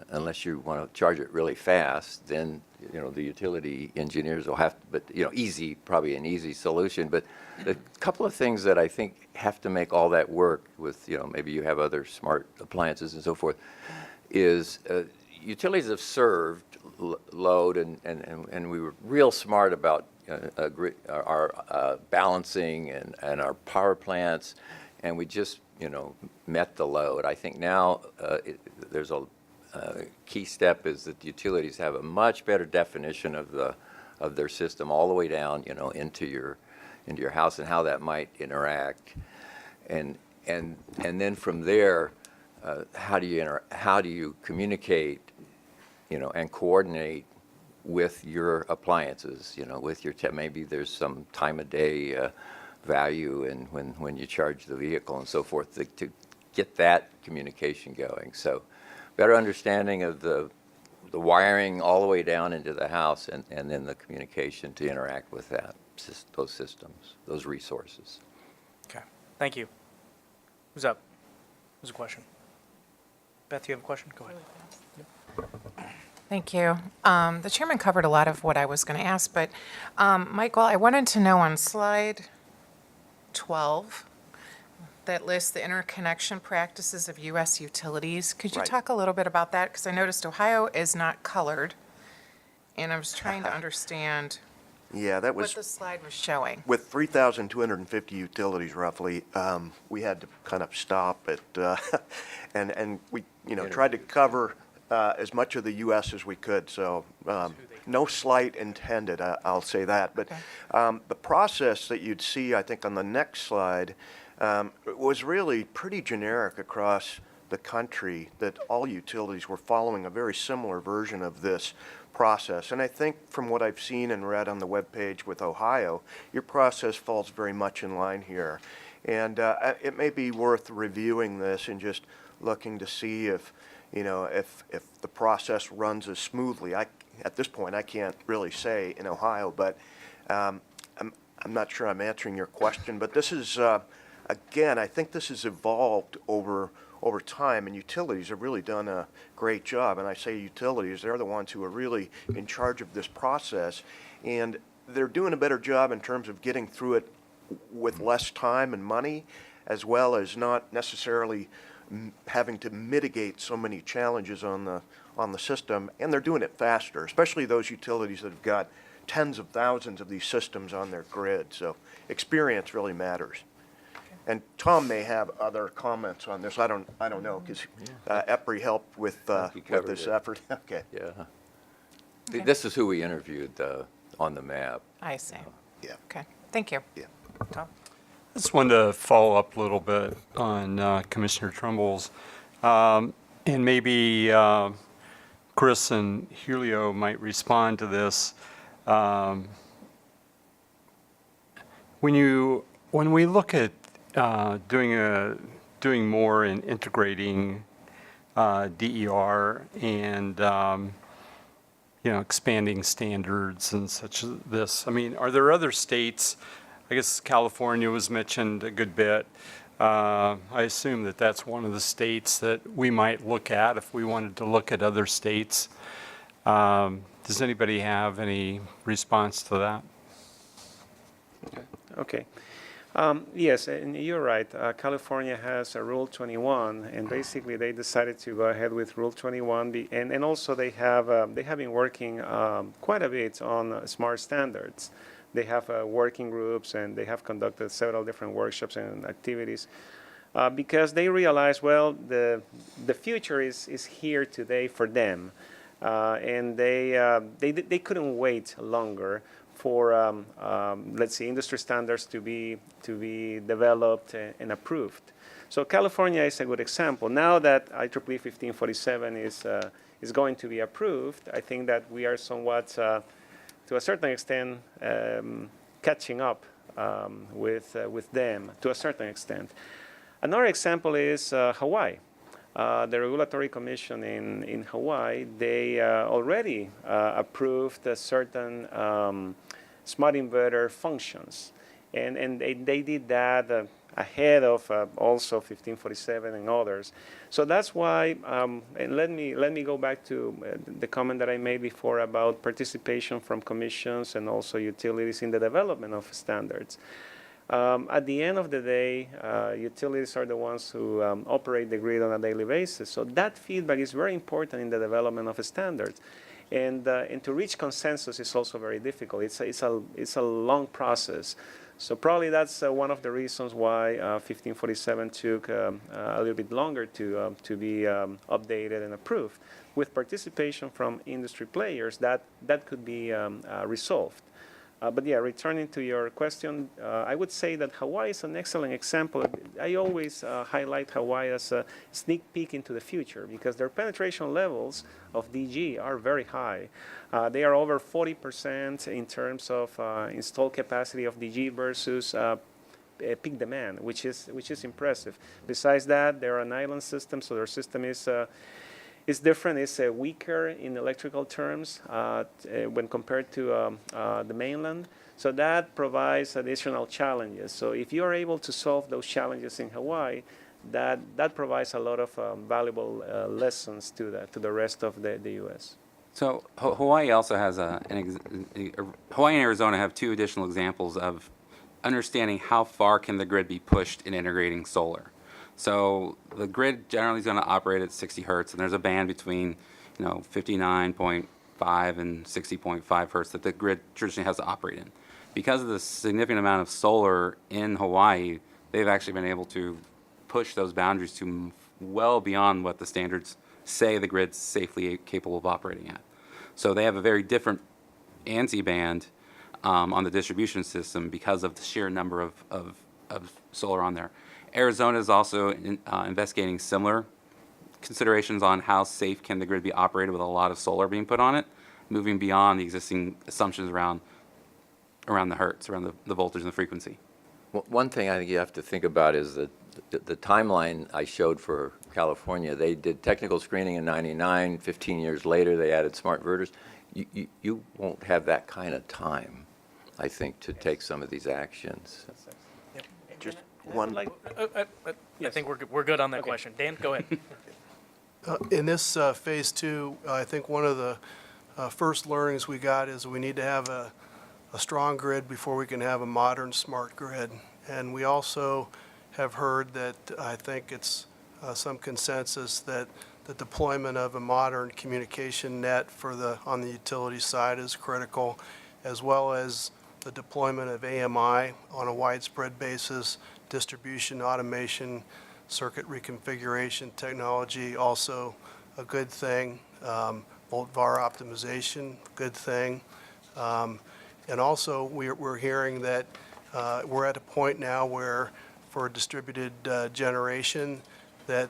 unless you want to charge it really fast. Then the utility engineers will have to, but probably an easy solution. But the couple of things that I think have to make all that work with, maybe you have other smart appliances and so forth, is utilities have served load and we were real smart about our balancing and our power plants, and we just met the load. I think now there's a key step is that the utilities have a much better definition of their system all the way down, into your house and how that might interact, and then from there, how do you communicate, and coordinate with your appliances, with your maybe there's some time of day value and when you charge the vehicle and so forth to get that communication going. So better understanding of the wiring all the way down into the house and then the communication to interact with those systems, those resources. Okay, thank you. Who's up? Who's a question? Beth, you have a question? Go ahead. Thank you. The chairman covered a lot of what I was going to ask, but Michael, I wanted to know on slide 12 that lists the interconnection practices of U.S. utilities. Could you Right. talk a little bit about that? Because I noticed Ohio is not colored, and I was trying to understand Yeah, that what was the slide was showing. with 3,250 utilities roughly. We had to kind of stop it, and we tried to cover as much of the U.S. as we could. So no slight intended, I'll say that. But the process that you'd see, I think, on the next slide was really pretty generic across the country, that all utilities were following a very similar version of this process. And I think from what I've seen and read on the webpage with Ohio, your process falls very much in line here. And it may be worth reviewing this and just looking to see if the process runs as smoothly. At this point, I can't really say in Ohio, but I'm not sure I'm answering your question. But this is, again, I think this has evolved over time, and utilities have really done a great job. And I say utilities, they're the ones who are really in charge of this process. And they're doing a better job in terms of getting through it with less time and money, as well as not necessarily having to mitigate so many challenges on the system. And they're doing it faster, especially those utilities that have got tens of thousands of these systems on their grid. So experience really matters. And Tom may have other comments on this. I don't know, because EPRI helped with covered this it. effort. Okay. Yeah. Okay. This is who we interviewed on the map. I see. Yeah. Okay, thank you. Yeah. Tom? I just wanted to follow up a little bit on Commissioner Trumbull's, and maybe Chris and Julio might respond to this. when we look at doing more in integrating DER and expanding standards and such as this, I mean, are there other states? I guess California was mentioned a good bit. I assume that that's one of the states that we might look at if we wanted to look at other states. Does anybody have any response to that? Okay. Yes, and you're right. California has a Rule 21, and basically they decided to go ahead with Rule 21, and also they have been working quite a bit on smart standards. They have working groups, and they have conducted several different workshops and activities because they realize, well, the future is here today for them, and they couldn't wait longer for let's say industry standards to be developed and approved. So California is a good example. Now that IEEE 1547 is going to be approved, I think that we are somewhat to a certain extent catching up with them to a certain extent. Another example is Hawaii. The Regulatory Commission in Hawaii, they already approved a certain smart inverter functions. And they did that ahead of also 1547 and others. So that's why, and let me go back to the comment that I made before about participation from commissions and also utilities in the development of standards. At the end of the day, utilities are the ones who operate the grid on a daily basis. So that feedback is very important in the development of standards. And to reach consensus is also very difficult. It's a long process. So probably that's one of the reasons why 1547 took a little bit longer to be updated and approved. With participation from industry players, that could be resolved. But yeah, returning to your question, I would say that Hawaii is an excellent example. I always highlight Hawaii as a sneak peek into the future because their penetration levels of DG are very high. They are over 40% in terms of installed capacity of DG versus peak demand, which is impressive. Besides that, they're an island system, so their system is different. It's weaker in electrical terms when compared to the mainland. So that provides additional challenges. So if you are able to solve those challenges in Hawaii, that provides a lot of valuable lessons to the rest of the U.S. So Hawaii also has Hawaii and Arizona have two additional examples of understanding how far can the grid be pushed in integrating solar. So the grid generally is going to operate at 60 hertz, and there's a band between 59.5 and 60.5 hertz that the grid traditionally has to operate in. Because of the significant amount of solar in Hawaii, they've actually been able to push those boundaries to well beyond what the standards say the grid's safely capable of operating at. So they have a very different ANSI band on the distribution system because of the sheer number of solar on there. Arizona is also investigating similar considerations on how safe can the grid be operated with a lot of solar being put on it, moving beyond the existing assumptions around the hertz, around the voltage and the frequency. One thing I think you have to think about is that the timeline I showed for California. They did technical screening in '99. 15 years later, they added smart inverters. You won't have that kind of time, I think, to take some of these actions. Just one. I think we're good on that question. Dan, go ahead. In this phase two, I think one of the first learnings we got is we need to have a strong grid before we can have a modern smart grid. And we also have heard that I think it's some consensus that the deployment of a modern communication net on the utility side is critical, as well as the deployment of AMI on a widespread basis, distribution automation, circuit reconfiguration technology, also a good thing. Volt-VAR optimization, good thing. And also we're hearing that we're at a point now where for distributed generation that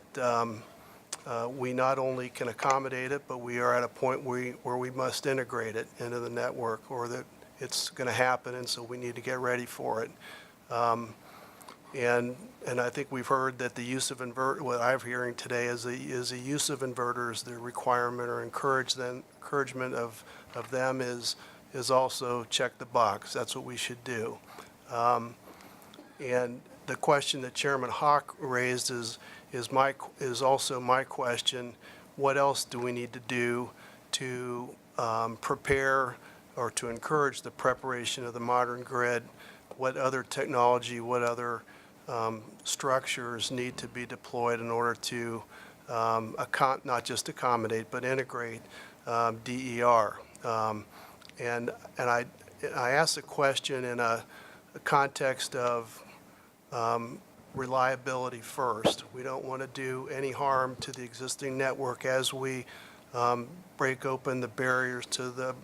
we not only can accommodate it, but we are at a point where we must integrate it into the network, or that it's going to happen, and so we need to get ready for it. And I think we've heard that the use of what I'm hearing today is the use of inverters, the requirement or encouragement of them is also check the box. That's what we should do. And the question that Chairman Hawk raised is also my question. What else do we need to do to prepare or to encourage the preparation of the modern grid? What other technology, what other structures need to be deployed in order to not just accommodate but integrate DER? And I asked the question in a context of reliability first. We don't want to do any harm to the existing network as we break open the barriers to the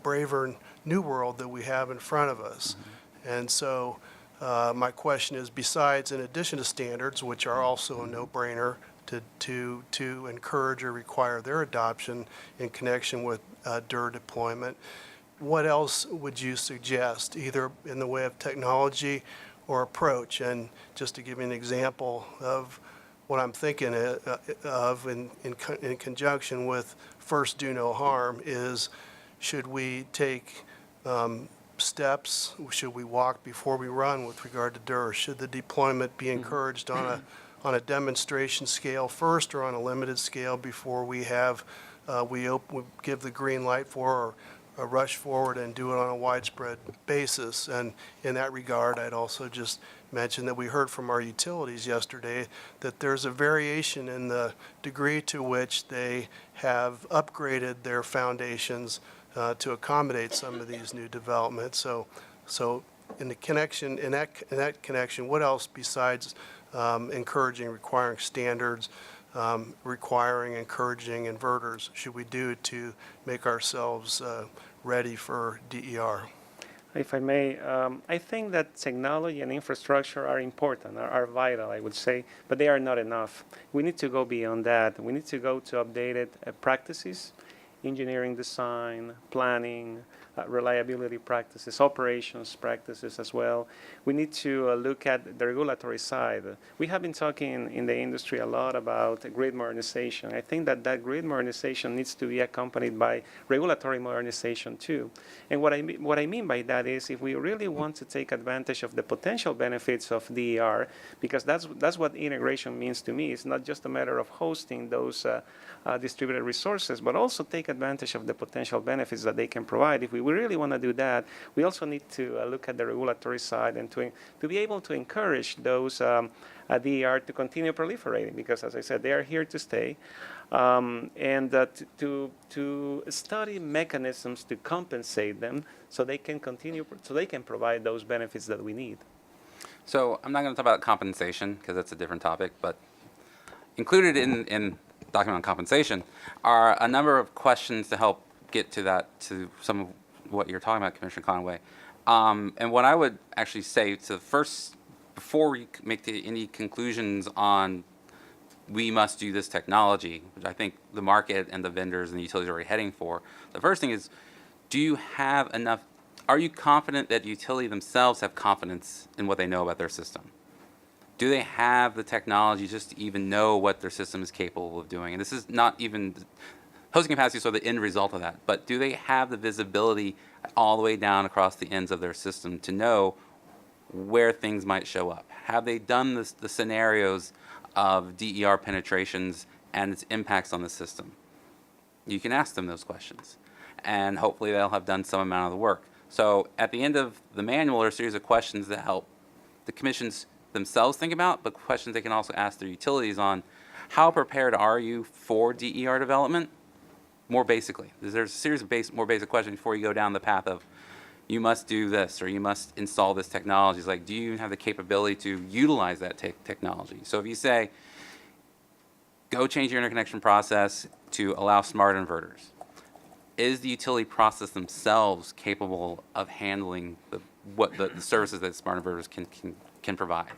braver new world that we have in front of us. And so my question is, besides, in addition to standards, which are also a no-brainer to encourage or require their adoption in connection with DER deployment, what else would you suggest, either in the way of technology or approach? And just to give you an example of what I'm thinking of in conjunction with first do no harm is, should we take steps? Should we walk before we run with regard to DER? Should the deployment be encouraged on a demonstration scale first, or on a limited scale before we have we give the green light for a rush forward and do it on a widespread basis? And in that regard, I'd also just mention that we heard from our utilities yesterday that there's a variation in the degree to which they have upgraded their foundations to accommodate some of these new developments. So in that connection, what else besides encouraging, requiring standards, encouraging inverters should we do to make ourselves ready for DER? If I may, I think that technology and infrastructure are important, are vital, I would say, but they are not enough. We need to go beyond that. We need to go to updated practices, engineering design, planning, reliability practices, operations practices as well. We need to look at the regulatory side. We have been talking in the industry a lot about grid modernization. I think that grid modernization needs to be accompanied by regulatory modernization too. And what I mean by that is, if we really want to take advantage of the potential benefits of DER, because that's what integration means to me. It's not just a matter of hosting those distributed resources, but also take advantage of the potential benefits that they can provide. If we really want to do that, we also need to look at the regulatory side and to be able to encourage those DER to continue proliferating, because, as I said, they are here to stay, and to study mechanisms to compensate them so they can provide those benefits that we need. So I'm not going to talk about compensation because that's a different topic, but included in document on compensation are a number of questions to help get to some of what you're talking about, Commissioner Conway. And what I would actually say to first, before we make any conclusions on we must do this technology, which I think the market and the vendors and the utilities are already heading for, the first thing is, are you confident that the utility themselves have confidence in what they know about their system? Do they have the technology just to even know what their system is capable of doing? And this is not even hosting capacity, so the end result of that. But do they have the visibility all the way down across the ends of their system to know where things might show up? Have they done the scenarios of DER penetrations and its impacts on the system? You can ask them those questions, and hopefully they'll have done some amount of the work. So at the end of the manual are a series of questions that help the commissions themselves think about, but questions they can also ask their utilities on: how prepared are you for DER development? More basically, there's a series of more basic questions before you go down the path of you must do this or you must install this technology. It's like, do you have the capability to utilize that technology? So if you say, go change your interconnection process to allow smart inverters, is the utility process themselves capable of handling the services that smart inverters can provide?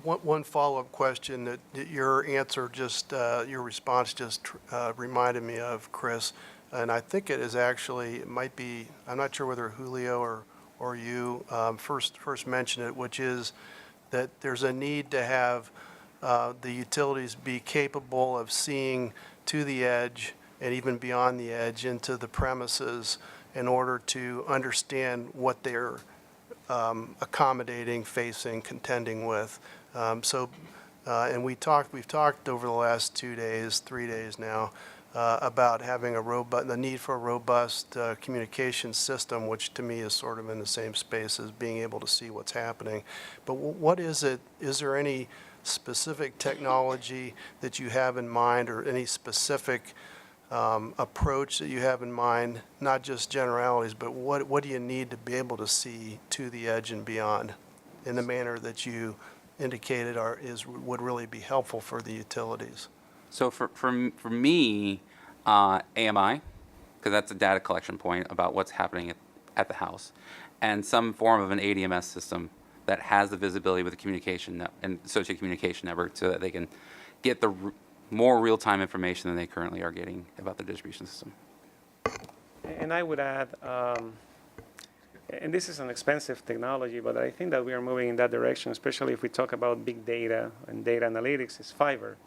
One follow-up question that your answer your response just reminded me of, Chris, and I think it might be, I'm not sure whether Julio or you first mentioned it, which is that there's a need to have the utilities be capable of seeing to the edge and even beyond the edge into the premises in order to understand what they're accommodating, facing, contending with. And we've talked over the last 2 days, 3 days now, about having the need for a robust communication system, which to me is sort of in the same space as being able to see what's happening. But what is it? Is there any specific technology that you have in mind, or any specific approach that you have in mind, not just generalities, but what do you need to be able to see to the edge and beyond in the manner that you indicated would really be helpful for the utilities? So for me, AMI, because that's a data collection point about what's happening at the house, and some form of an ADMS system that has the visibility with the communication and associated communication network, so that they can get the more real-time information than they currently are getting about the distribution system. And I would add, and this is an expensive technology, but I think that we are moving in that direction, especially if we talk about big data and data analytics, is fiber.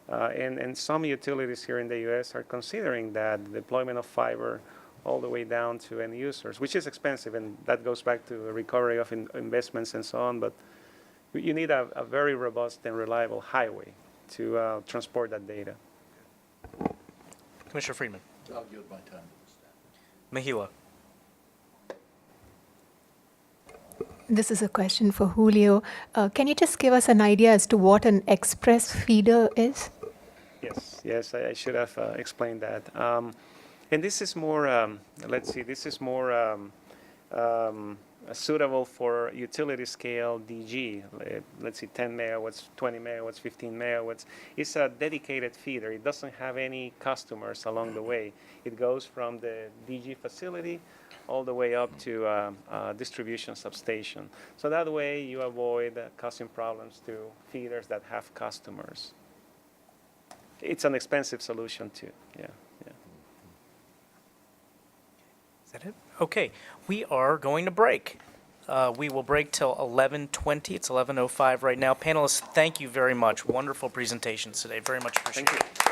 And some utilities here in the U.S. are considering that the deployment of fiber all the way down to end users, which is expensive, and that goes back to the recovery of investments and so on. But you need a very robust and reliable highway to transport that data. Commissioner Friedman. I'll yield my time. Mahila. This is a question for Julio. Can you just give us an idea as to what an express feeder is? Yes, I should have explained that. And this is more, this is more suitable for utility scale DG. Let's see, 10 megawatts, 20 megawatts, 15 megawatts. It's a dedicated feeder. It doesn't have any customers along the way. It goes from the DG facility all the way up to a distribution substation. So that way you avoid causing problems to feeders that have customers. It's an expensive solution too, yeah. Is that it? Okay, we are going to break. We will break till 11:20. It's 11:05 right now. Panelists, thank you very much. Wonderful presentations today. Very much appreciated. Thank you.